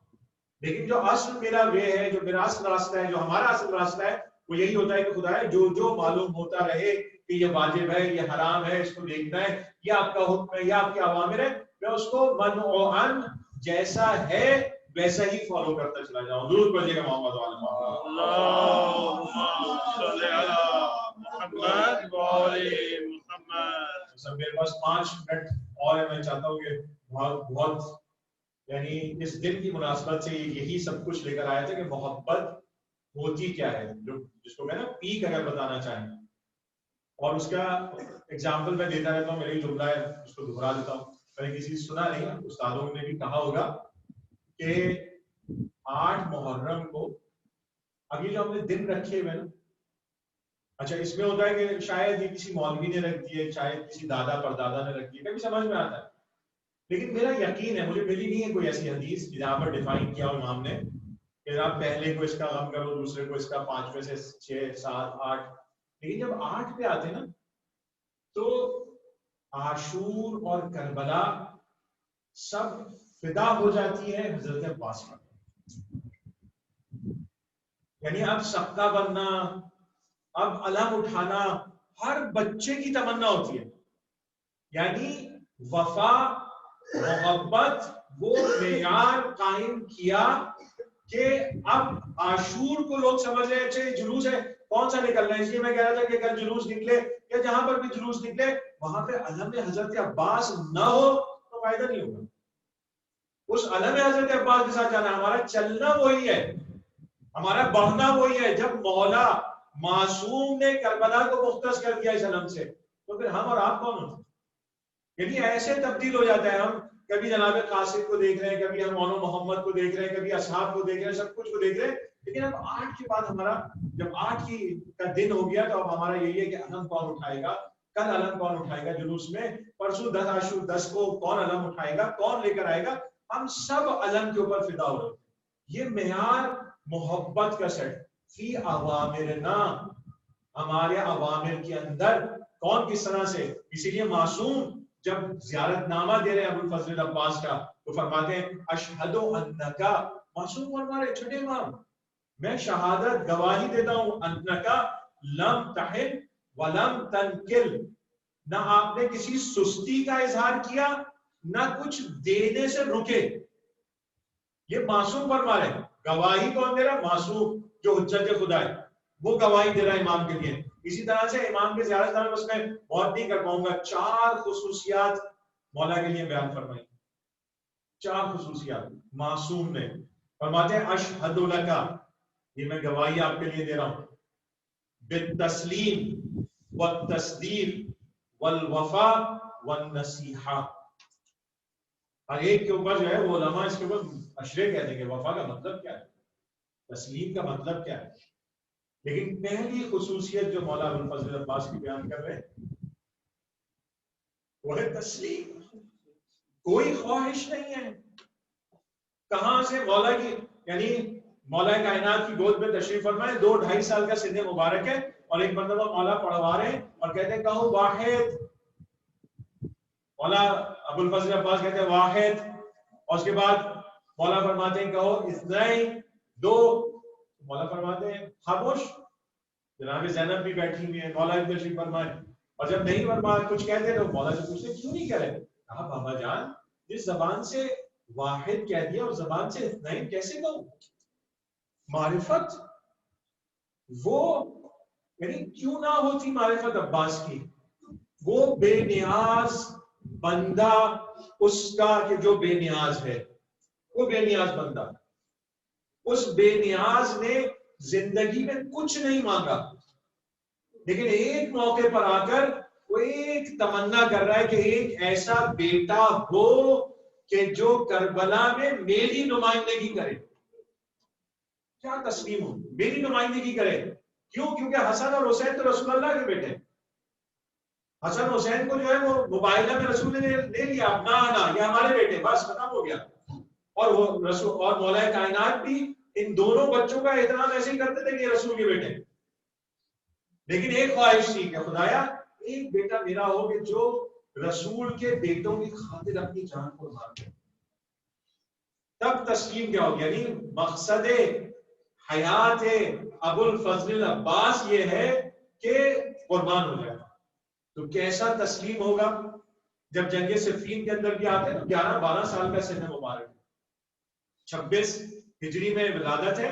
لیکن جو اصل میرا وے ہے، جو میرا اصل راستہ ہے، جو ہمارا اصل راستہ ہے، وہ یہی ہوتا ہے کہ خدا ہے جو معلوم ہوتا رہے کہ یہ واجب ہے، یہ حرام ہے، اس کو دیکھنا ہے، یہ آپ کا حکم ہے، یہ آپ کے اوامر ہے، میں اس کو منعوً جیسا ہے ویسا ہی فالو کرتا چلا جاؤں. درود پڑھیے گا محمد سب. میرے پاس 5 منٹ اور ہے، میں چاہتا ہوں کہ بہت یعنی اس دن کی مناسبت سے یہی سب کچھ لے کر آیا تھا کہ محبت ہوتی کیا ہے، جو جس کو میں نا پیک اگر بتانا چاہیں. اور اس کا ایگزامپل میں دیتا رہتا ہوں، میری جملہ ہے اس کو دہرا دیتا ہوں. میں نے کسی سے سنا نہیں، استادوں نے بھی کہا ہوگا کہ 8 محرم کو ابھی جو ہم نے دن رکھے ہوئے نا، اچھا اس میں ہوتا ہے کہ شاید یہ کسی مولوی نے رکھ دیے، شاید کسی دادا پردادا نے رکھ دیے، کبھی سمجھ میں آتا ہے، لیکن میرا یقین ہے، مجھے ملی نہیں ہے کوئی ایسی حدیث جہاں پر ڈیفائن کیا ہو امام نے کہ آپ پہلے کو اس کا غم کرو، دوسرے کو اس کا، 5 میں سے 6 7 8، لیکن جب 8 پہ آتے نا تو عاشور اور کربلا سب فدا ہو جاتی ہے حضرت عباس پر. یعنی اب سبقہ بننا، اب علم اٹھانا ہر بچے کی تمنا ہوتی ہے. یعنی وفا محبت وہ معیار قائم کیا کہ اب عاشور کو لوگ سمجھ رہے ہیں اچھا یہ جلوس ہے کون سا نکلنا ہے، اس لیے میں کہہ رہا تھا کہ اگر جلوس نکلے یا جہاں پر بھی جلوس نکلے وہاں پہ علم حضرت عباس نہ ہو تو فائدہ نہیں ہوگا. اس علم حضرت عباس کے ساتھ جانا، ہمارا چلنا وہی ہے، ہمارا بڑھنا وہی ہے. جب مولا معصوم نے کربلا کو مختص کر دیا اس علم سے تو پھر ہم اور آپ کون ہوتے؟ یعنی ایسے تبدیل ہو جاتا ہے. ہم کبھی جناب قاسم کو دیکھ رہے ہیں، کبھی ہم مولانا محمد کو دیکھ رہے ہیں، کبھی اصحاب کو دیکھ رہے ہیں، سب کچھ کو دیکھ رہے ہیں، لیکن اب 8 کے بعد ہمارا جب 8 کا دن ہو گیا تو اب ہمارا یہی ہے کہ علم کون اٹھائے گا، کل علم کون اٹھائے گا جلوس میں، پرسوں 10 عاشور 10 کو کون علم اٹھائے گا، کون لے کر آئے گا. ہم سب علم کے اوپر فدا ہو رہے ہیں. یہ معیار محبت کا سیٹ فی اوامرنا، ہمارے اوامر کے اندر کون کس طرح سے. اسی لیے معصوم جب زیارت نامہ دے رہے ہیں ابو الفضل عباس کا تو فرماتے ہیں اشہد انکا، معصوم فرما رہے چھٹے امام میں شہادت گواہی دیتا ہوں انکا لم تحن ولم تنکل، نہ آپ نے کسی سستی کا اظہار کیا نہ کچھ دینے سے رکے. یہ معصوم فرما رہے ہیں. گواہی کون دے رہا ہے؟ معصوم جو حجت خدا ہے وہ گواہی دے رہا ہے امام کے لیے. اسی طرح سے امام کے زیارت نامے میں اس میں بہت نہیں کر پاؤں گا، 4 خصوصیات مولا کے لیے بیان فرمائی. 4 خصوصیات معصوم نے فرماتے ہیں اشہد لکا، یہ میں گواہی آپ کے لیے دے رہا ہوں، بالتسلیم والتصدیق والوفا والنصیحہ. ہر ایک کے اوپر جو ہے وہ علماء اس کے اوپر اشرے کہتے ہیں کہ وفا کا مطلب کیا ہے، تسلیم کا مطلب کیا ہے. لیکن پہلی خصوصیت جو مولا ابو الفضل عباس کی بیان کر رہے ہیں وہ ہے تسلیم. کوئی خواہش نہیں ہے. کہاں سے مولا کی، یعنی مولا کائنات کی گود میں تشریف فرمائے، 2-2.5 سال کا سن مبارک ہے اور ایک مرتبہ مولا پڑھوا رہے ہیں اور کہتے ہیں کہو واحد. مولا ابو الفضل عباس کہتے ہیں واحد، اور اس کے بعد مولا فرماتے ہیں کہو اثنین، 2. مولا فرماتے ہیں خاموش. جناب زینب بھی بیٹھی ہوئی ہے، مولا تشریف فرمائے، اور جب نہیں فرمایا کچھ کہتے تو مولا سے پوچھتے کیوں نہیں کرے. کہا بابا جان جس زبان سے واحد کہہ دیا اس زبان سے اثنین کیسے کہوں. معرفت وہ یعنی کیوں نہ ہوتی معرفت عباس کی، وہ بے نیاز بندہ اس کا کہ جو بے نیاز ہے، وہ بے نیاز بندہ، اس بے نیاز نے زندگی میں کچھ نہیں مانگا، لیکن ایک موقع پر آ کر وہ ایک تمنا کر رہا ہے کہ ایک ایسا بیٹا ہو کہ جو کربلا میں میری نمائندگی کرے. کیا تسلیم ہو، میری نمائندگی کرے. کیوں؟ کیونکہ حسن اور حسین تو رسول اللہ کے بیٹے ہیں. حسن حسین کو جو ہے وہ مباہلہ میں رسول نے لے لیا، اپنا آنا یہ ہمارے بیٹے، بس ختم ہو گیا. اور وہ رسول اور مولا کائنات بھی ان دونوں بچوں کا احترام ایسے ہی کرتے تھے کہ یہ رسول کے بیٹے. لیکن ایک خواہش تھی کہ خدایا ایک بیٹا میرا ہو کہ جو رسول کے بیٹوں کی خاطر اپنی جان کو مار دے. تب تسلیم کیا ہو گیا. یعنی مقصد حیات ابو الفضل العباس یہ ہے کہ قربان ہو جائے. تو کیسا تسلیم ہوگا جب جنگ صفین کے اندر بھی آتے ہیں تو 11-12 سال کا سن مبارک، 26 ہجری میں ولادت ہے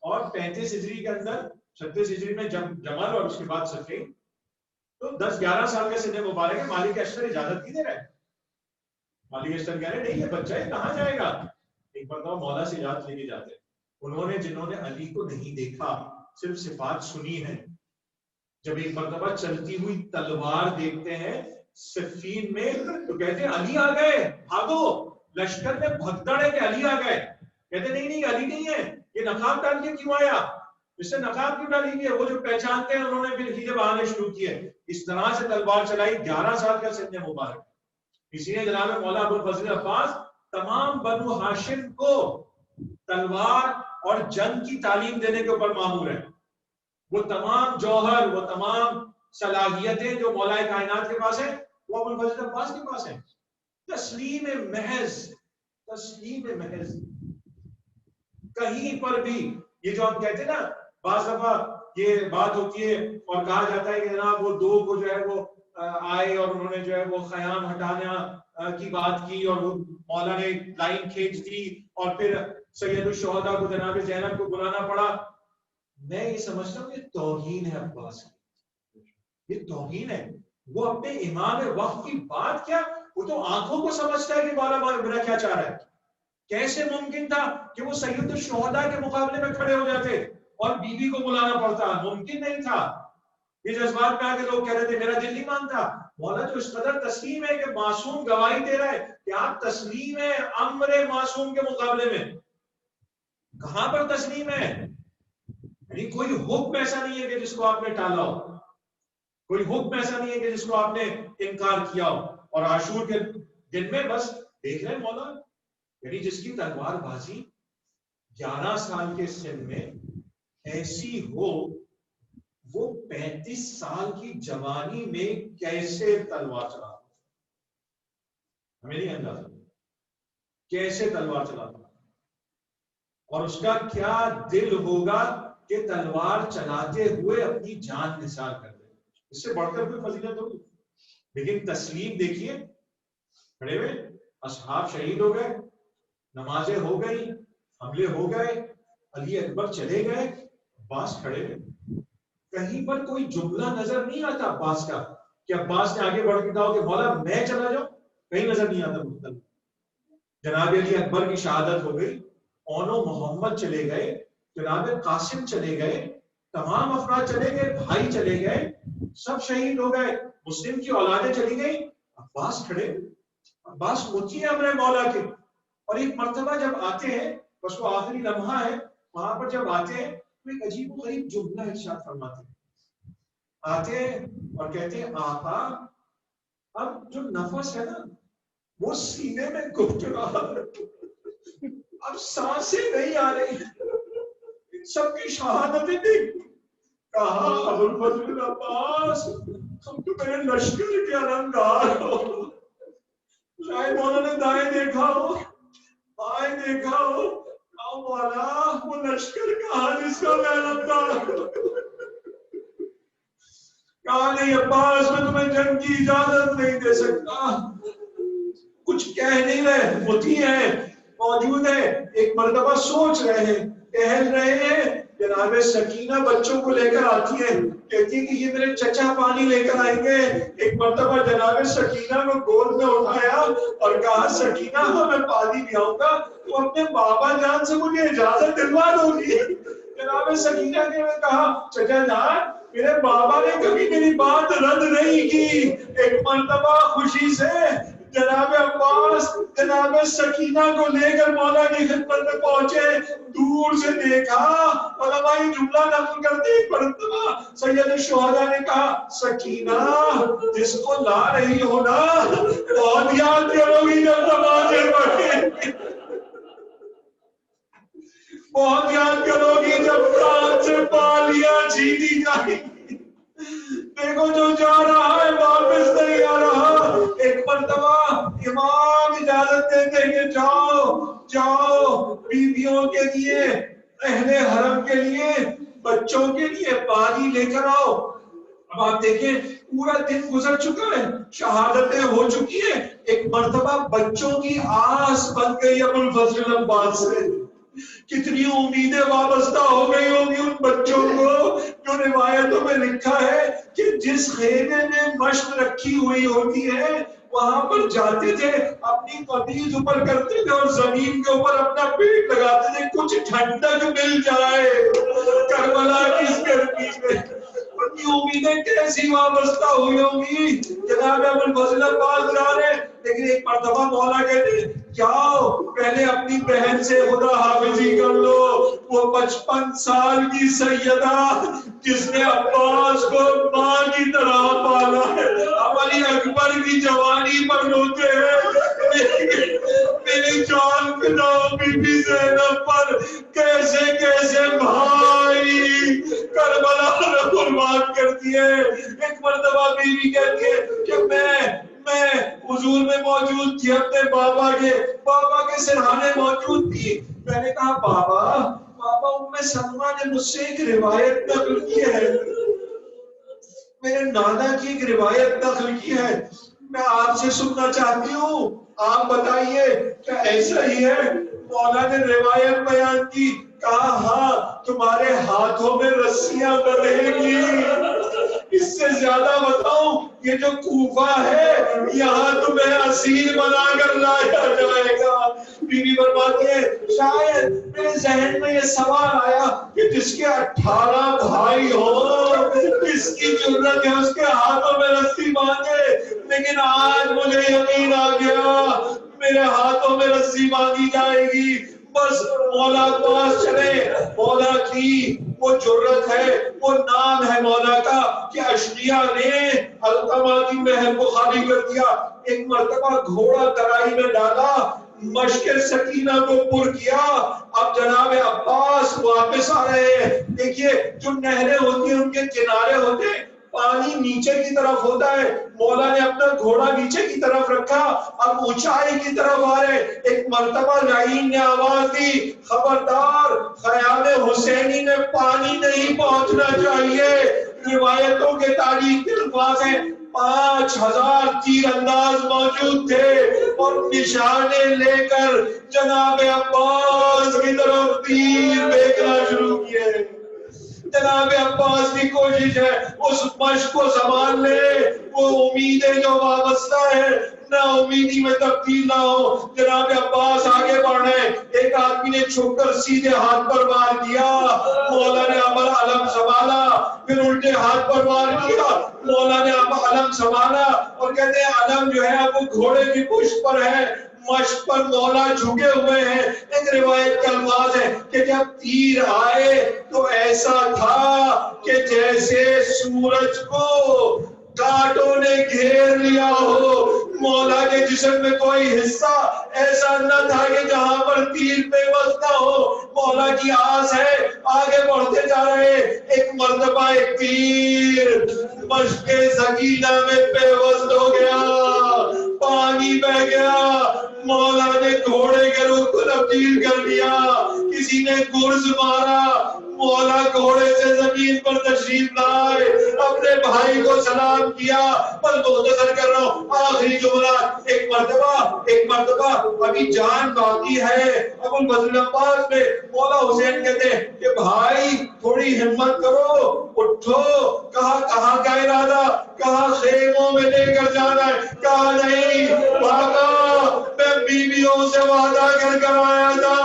اور 35 ہجری کے اندر 36 ہجری میں جمل اور اس کے بعد صفین، تو 10-11 سال کا سن مبارک ہے. مالک اشتر اجازت نہیں دے رہے. مالک اشتر کہہ رہے نہیں یہ بچہ ہے کہاں جائے گا. ایک مرتبہ مولا سے اجازت لے کے جاتے ہیں. انہوں نے جنہوں نے علی کو نہیں دیکھا صرف صفات سنی ہے، جب ایک مرتبہ چلتی ہوئی تلوار دیکھتے ہیں صفین میں تو کہتے ہیں علی آ گئے، بھاگو. لشکر میں بھگدڑ ہے کہ علی آ گئے. کہتے نہیں علی نہیں ہے، یہ نقاب ڈال کے کیوں آیا، اس سے نقاب کیوں ڈالی ہے. وہ جو پہچانتے ہیں انہوں نے پھر ہیلے بہانے شروع کیے. اس طرح سے تلوار چلائی. 11 سال کا سن مبارک. اسی لیے جناب مولا ابو الفضل عباس تمام بنو ہاشم کو تلوار اور جنگ کی تعلیم دینے کے اوپر مامور ہے. وہ تمام جوہر، وہ تمام صلاحیتیں جو مولا کائنات کے پاس ہیں وہ ابو الفضل عباس کے پاس ہیں. تسلیم محض، تسلیم محض. کہیں پر بھی یہ جو ہم کہتے ہیں نا بعض دفعہ یہ بات ہوتی ہے اور کہا جاتا ہے کہ جناب وہ دو کو جو ہے وہ آئے اور انہوں نے جو ہے وہ خیام ہٹانا کی بات کی اور وہ مولا نے لائن کھینچ دی اور پھر سید الشہداء کو جناب زینب کو بلانا پڑا. میں یہ سمجھتا ہوں یہ توہین ہے عباس کی، یہ توہین ہے. وہ اپنے امام وقت کی بات کیا، وہ تو آنکھوں کو سمجھتا ہے کہ مولا میرا کیا چاہ رہا ہے. کیسے ممکن تھا کہ وہ سید الشہداء کے مقابلے میں کھڑے ہو جاتے اور بیوی کو بلانا پڑتا؟ ممکن نہیں تھا. یہ جذبات میں آ کے لوگ کہہ رہے تھے میرا دل نہیں مانتا. مولا جو اس قدر تسلیم ہے کہ معصوم گواہی دے رہا ہے کہ آپ تسلیم ہے امر معصوم کے مقابلے میں. کہاں پر تسلیم ہے؟ یعنی کوئی حکم ایسا نہیں ہے کہ جس کو آپ نے ٹالا ہو، کوئی حکم ایسا نہیں ہے کہ جس کو آپ نے انکار کیا ہو. اور عاشور کے دن میں بس دیکھ رہے مولا، یعنی جس کی تلوار بازی 11 سال کے سن میں ایسی ہو، وہ 35 سال کی جوانی میں کیسے تلوار چلاتا، ہمیں نہیں اندازہ کیسے تلوار چلاتا. اور اس کا کیا دل ہوگا کہ تلوار چلاتے ہوئے اپنی جان نثار کر دے. اس سے بڑھ کر کوئی فضیلت ہوگی. لیکن تسلیم دیکھیے، کھڑے ہوئے اصحاب شہید ہو گئے، نمازیں ہو گئی، حملے ہو گئے، علی اکبر چلے گئے، عباس کھڑے ہوئے. کہیں پر کوئی جملہ نظر نہیں آتا عباس کا کہ عباس نے آگے بڑھ کے کہا کہ مولا میں چلا جاؤں، کہیں نظر نہیں آتا. مختلف جناب علی اکبر کی شہادت ہو گئی، اونو محمد چلے گئے، جناب قاسم چلے گئے، تمام افراد چلے گئے، بھائی چلے گئے، سب شہید ہو گئے، مسلم کی اولادیں چلی گئی، عباس کھڑے. عباس مطیع امر مولا کے. اور ایک مرتبہ جب آتے ہیں، بس وہ آخری لمحہ ہے، وہاں پر جب آتے ہیں تو ایک عجیب و غریب جملہ ارشاد فرماتے ہیں. آتے ہیں اور کہتے ہیں آقا اب جو نفس ہے نا وہ سینے میں گھٹ رہا ہے، اب سانسیں نہیں آ رہی، سب کی شہادتیں نہیں. کہا ابو الفضل عباس تم تو میرے لشکر کے علمدار ہو. شاید مولا نے دائیں دیکھا ہو، بائیں دیکھا ہو، کہا مولا وہ لشکر کہاں جس کا میں علمدار ہوں. کہا نہیں عباس میں تمہیں جنگ کی اجازت نہیں دے سکتا. کچھ کہہ نہیں رہے، مطیع ہیں، موجود ہیں، ایک مرتبہ سوچ رہے ہیں، ٹہل رہے ہیں جناب سکینہ بچوں کو لے کر آتی ہے، کہتی ہے کہ یہ میرے چچا پانی لے کر آئیں گے. ایک مرتبہ جناب سکینہ کو گود میں اٹھایا اور کہا سکینہ میں پانی بھی آؤں گا، تو اپنے بابا جان سے مجھے اجازت دلوا دو گی. جناب سکینہ نے کہا چچا جان میرے بابا نے کبھی میری بات رد نہیں کی. ایک مرتبہ خوشی سے جناب عباس جناب سکینہ کو لے کر مولا کی خدمت میں پہنچے. دور سے دیکھا، علماء جملہ نقل کرتے ایک مرتبہ سید الشہداء نے کہا سکینہ جس کو لا رہی ہو نا بہت یاد کرو گی جب نمازیں پڑھیں، بہت یاد کرو گی جب کان سے پالیاں چھینی جائیں گی. دیکھو جو جا رہا ہے واپس نہیں آ رہا. ایک مرتبہ امام اجازت دیتے ہیں کہ جاؤ بیویوں کے لیے، اہل حرم کے لیے، بچوں کے لیے پانی لے کر آؤ. اب آپ دیکھیں پورا دن گزر چکا ہے، شہادتیں ہو چکی ہیں. ایک مرتبہ بچوں کی آس بن گئی ابو الفضل عباس سے. کتنی امیدیں وابستہ ہو گئی ہوں گی ان بچوں کو. جو روایتوں میں لکھا ہے کہ جس خیمے میں مشق رکھی ہوئی ہوتی ہے وہاں پر جاتے تھے، اپنی قمیض اوپر کرتے تھے اور زمین کے اوپر اپنا پیٹ لگاتے تھے کچھ ٹھنڈک مل جائے کربلا کی اس گرمی میں. اپنی امیدیں کیسی وابستہ ہوئی ہوں گی. جناب ابو الفضل عباس جا رہے، لیکن ایک مرتبہ مولا کہتے جاؤ پہلے اپنی بہن سے خدا حافظی کر لو. وہ 55 سال کی سیدہ جس نے عباس کو ماں کی طرح پالا ہے، علی اکبر کی جوانی پر روتے ہیں. میری جان فدا بی بی زینب پر کیسے کیسے بھائی کربلا میں قربان کرتی ہے. ایک مرتبہ بیوی کہتی ہے کہ میں حضور میں موجود تھی، اپنے بابا کے سرحانے موجود تھی. میں نے کہا بابا ام سلمہ نے مجھ سے ایک روایت نقل کی ہے، میرے نانا کی ایک روایت نقل کی ہے، میں آپ سے سننا چاہتی ہوں، آپ بتائیے کیا ایسا ہی ہے؟ مولا نے روایت بیان کی. کہا ہاں تمہارے ہاتھوں میں رسیاں بندھیں گی. اس سے زیادہ بتاؤں یہ جو کوفہ ہے یہاں تمہیں اسیر بنا کر لایا جائے گا. بیوی فرماتی ہے شاید میرے ذہن میں یہ سوال آیا کہ جس کے 18 بھائی ہو کس کی ضرورت ہے اس کے ہاتھوں میں رسی باندھے، لیکن آج مجھے یقین آ گیا میرے ہاتھوں میں رسی باندھی جائے گی. بس مولا پاس چلے. مولا کی وہ جرت ہے، وہ نام ہے مولا کا کہ اشقیاء نے القمہ کی محل کو خالی کر دیا. ایک مرتبہ گھوڑا ترائی میں ڈالا، مشق سکینہ کو پر کیا. اب جناب عباس واپس آ رہے ہیں. دیکھیے جو نہریں ہوتی ہیں ان کے کنارے ہوتے ہیں، پانی نیچے کی طرف ہوتا ہے. مولا نے اپنا گھوڑا نیچے کی طرف رکھا، اب اونچائی کی طرف آ رہے. ایک مرتبہ لعین نے آواز دی خبردار خیام حسینی میں پانی نہیں پہنچنا چاہیے. روایتوں کے تاریخ کے الفاظ ہیں 5000 تیر انداز موجود تھے اور نشانے لے کر جناب عباس کی طرف تیر پھینکنا شروع کیے. جناب عباس کی کوشش ہے اس مشق کو سنبھال لے، وہ امیدیں جو وابستہ ہے نہ امیدی میں تبدیل نہ ہو. جناب عباس آگے بڑھ رہے، ایک آدمی نے چھپ کر سیدھے ہاتھ پر وار کیا، مولا نے ابر علم سنبھالا، پھر الٹے ہاتھ پر وار کیا، مولا نے اب علم سنبھالا اور کہتے ہیں علم جو ہے وہ گھوڑے کی پشت پر ہے، مشق پر مولا جھکے ہوئے ہیں. ایک روایت کا الفاظ ہے کہ جب تیر آئے تو ایسا تھا کہ جیسے سورج کو کانٹوں نے گھیر لیا ہو. مولا کے جسم میں کوئی حصہ ایسا نہ تھا کہ جہاں پر تیر پیوست نہ ہو. مولا کی آس ہے، آگے بڑھتے جا رہے. ایک مرتبہ ایک تیر مشق سکینہ میں پیوست ہو گیا، پانی بہ گیا. مولا نے گھوڑے کے رخ کو تبدیل کر دیا، کسی نے گرز مارا، مولا گھوڑے سے زمین پر تشریف لائے, اپنے بھائی کو سلام کیا. بس مختصر کر رہا ہوں, آخری جملہ, ایک مرتبہ ابھی جان باقی ہے. ابو الفضل عباس میں مولا حسین کہتے ہیں کہ بھائی تھوڑی ہمت کرو, اٹھو. کہاں کا ارادہ, کہاں خیموں میں لے کر جانا ہے, کہا نہیں آقا میں بیویوں سے وعدہ کر آیا تھا,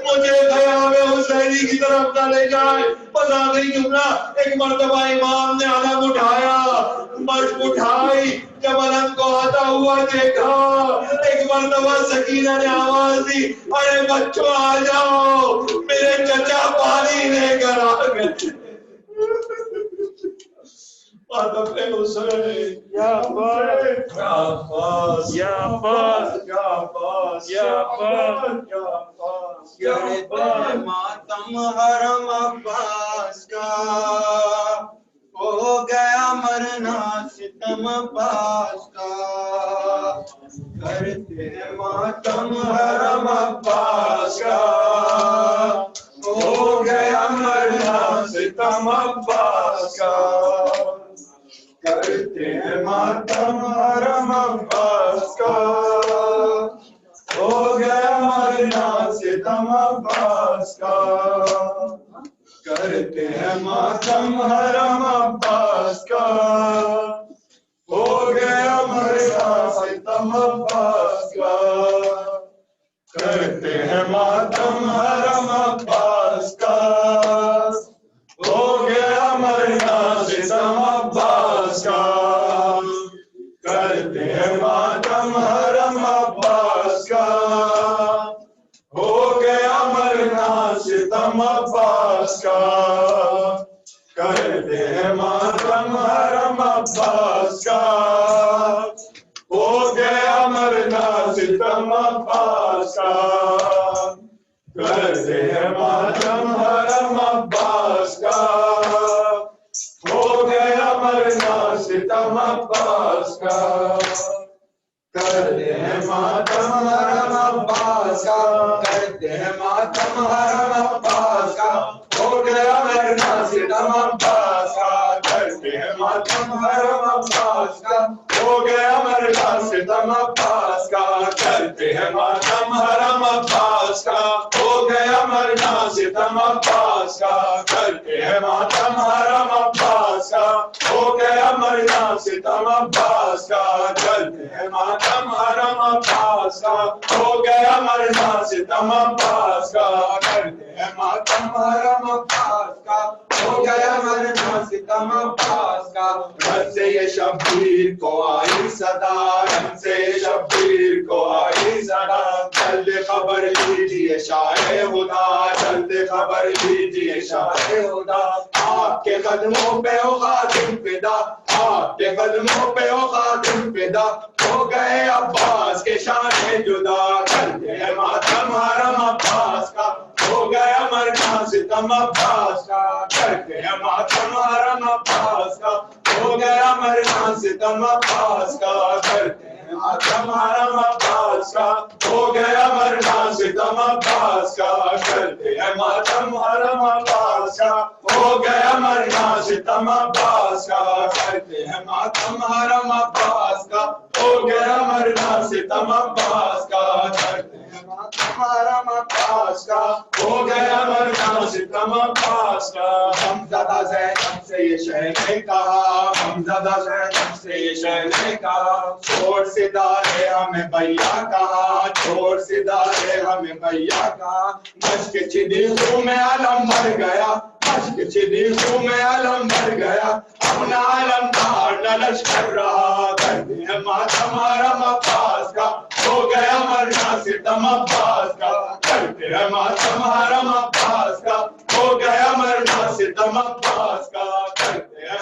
مجھے خیام حسینی کی طرف نہ لے جائے. بس آخری جملہ, ایک مرتبہ امام نے علم اٹھایا, مشق اٹھائی, جب علم کو آتا ہوا دیکھا, ایک مرتبہ سکینہ نے آواز دی, ارے بچوں آ جاؤ, میرے چچا پانی لے کر آ گئے. ماتم حرم عباس کا, ہو گیا مرنا ستم عباس کا. کرتے ہیں ماتم حرم عباس کا, ہو گیا مرنا ستم عباس کا. کرتے ہیں ماتم حرم عباس کا, ہو گیا مرنا ستم عباس کا. کرتے ہیں ماتم حرم عباس کا, ہو گیا مرنا ستم عباس کا. کرتے ہیں ماتم حرم عباس کا, ہو گیا مرنا ستم عباس کا. کرتے ہیں ماتم حرم عباس کا, ہو گیا مرنا ستم عباس کا. کرتے ہیں ماتم حرم عباس کا, ہو گیا مرنا ستم عباس کا. کرتے ہیں ماتم حرم عباس کا, ہو گیا مرنا ستم عباس کا. کرتے ہیں ماتم حرم عباس کا, کرتے ہیں ماتم حرم عباس کا, ہو گیا مرنا ستم عباس کا. کرتے ہیں ماتم حرم عباس کا, ہو گیا مرنا ستم عباس کا. کرتے ہیں ماتم حرم عباس کا, ہو گیا مرنا ستم عباس کا. کرتے ہیں ماتم حرم عباس کا, ہو گیا مرنا ستم عباس کا. کرتے ہیں ماتم حرم عباس کا, ہو گیا مرنا ستم عباس کا. کرتے ہیں ماتم حرم عباس کا, ہو گیا مرنا ستم عباس کا. رن سے یہ شبیر کو آئی صدا, رن سے یہ شبیر کو آئی صدا. جلد خبر لیجیے شاہ خدا, جلد خبر لیجیے شاہ خدا. آپ کے قدموں پہ ہو خاتم فدا, آپ کے قدموں پہ ہو خاتم فدا. ہو گئے عباس کے شان جدا. کرتے ہیں ماتم حرم عباس کا, ہو گیا مرنا ستم عباس کا. کرتے ہیں ماتم حرم عباس کا, ہو گیا مرنا ستم عباس کا. کرتے ہیں ماتم حرم عباس کا, ہو گیا مرنا ستم عباس کا. کرتے ہیں ماتم حرم عباس کا, ہو گیا مرنا ستم عباس کا. کرتے ہیں ماتم حرم عباس کا, ہو گیا مرنا ستم عباس کا. کرتے ہیں ماتم حرم عباس کا, ہو گیا مرنا ستم عباس کا. غمزدہ زینب سے یہ شہ نے کہا, غمزدہ زینب سے یہ شہ نے کہا. چھوڑ سدارے ہمیں بھیا کہا, چھوڑ سدارے ہمیں بھیا کہا. مشق چدیخوں میں علم بھر گیا, مشق چدیخوں میں علم بھر گیا. اپنا علم دار نہ لشکر رہا. کرتے ہیں ماتم حرم عباس کا, ہو گیا مرنا ستم عباس کا. کرتے ہیں ماتم حرم عباس کا, ہو گیا مرنا ستم عباس کا. کرتے ہیں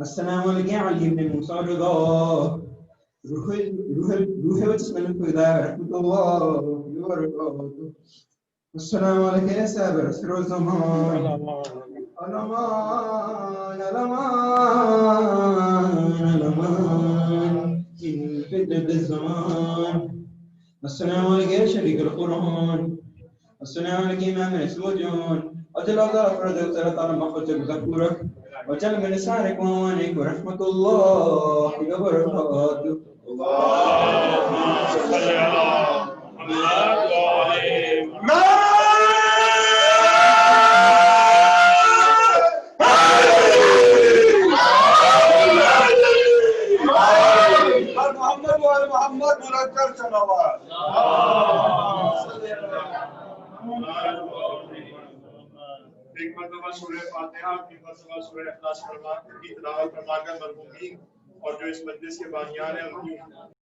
السلام عليك يا علي بن موسى رضا روح وجسم الفداء رحمة الله وبركاته. السلام عليك يا سابر أسر الزمان الأمان الأمان الأمان من فتنة الزمان. السلام عليك يا شريك القرآن. السلام عليك إمام الوجود أجل الله فرد وترى على مخرجك ذكورك وجل من لسانك ووانك ورحمة الله وبركاته. اللهم صل على محمد وعلى محمد وعلى محمد منكر صلوات. ایک مرتبہ سورہ فاتحہ کی مرتبہ سورہ اخلاص فرما کی تلاوت فرما کر مرحومین اور جو اس مجلس کے بانیان ہیں ان کی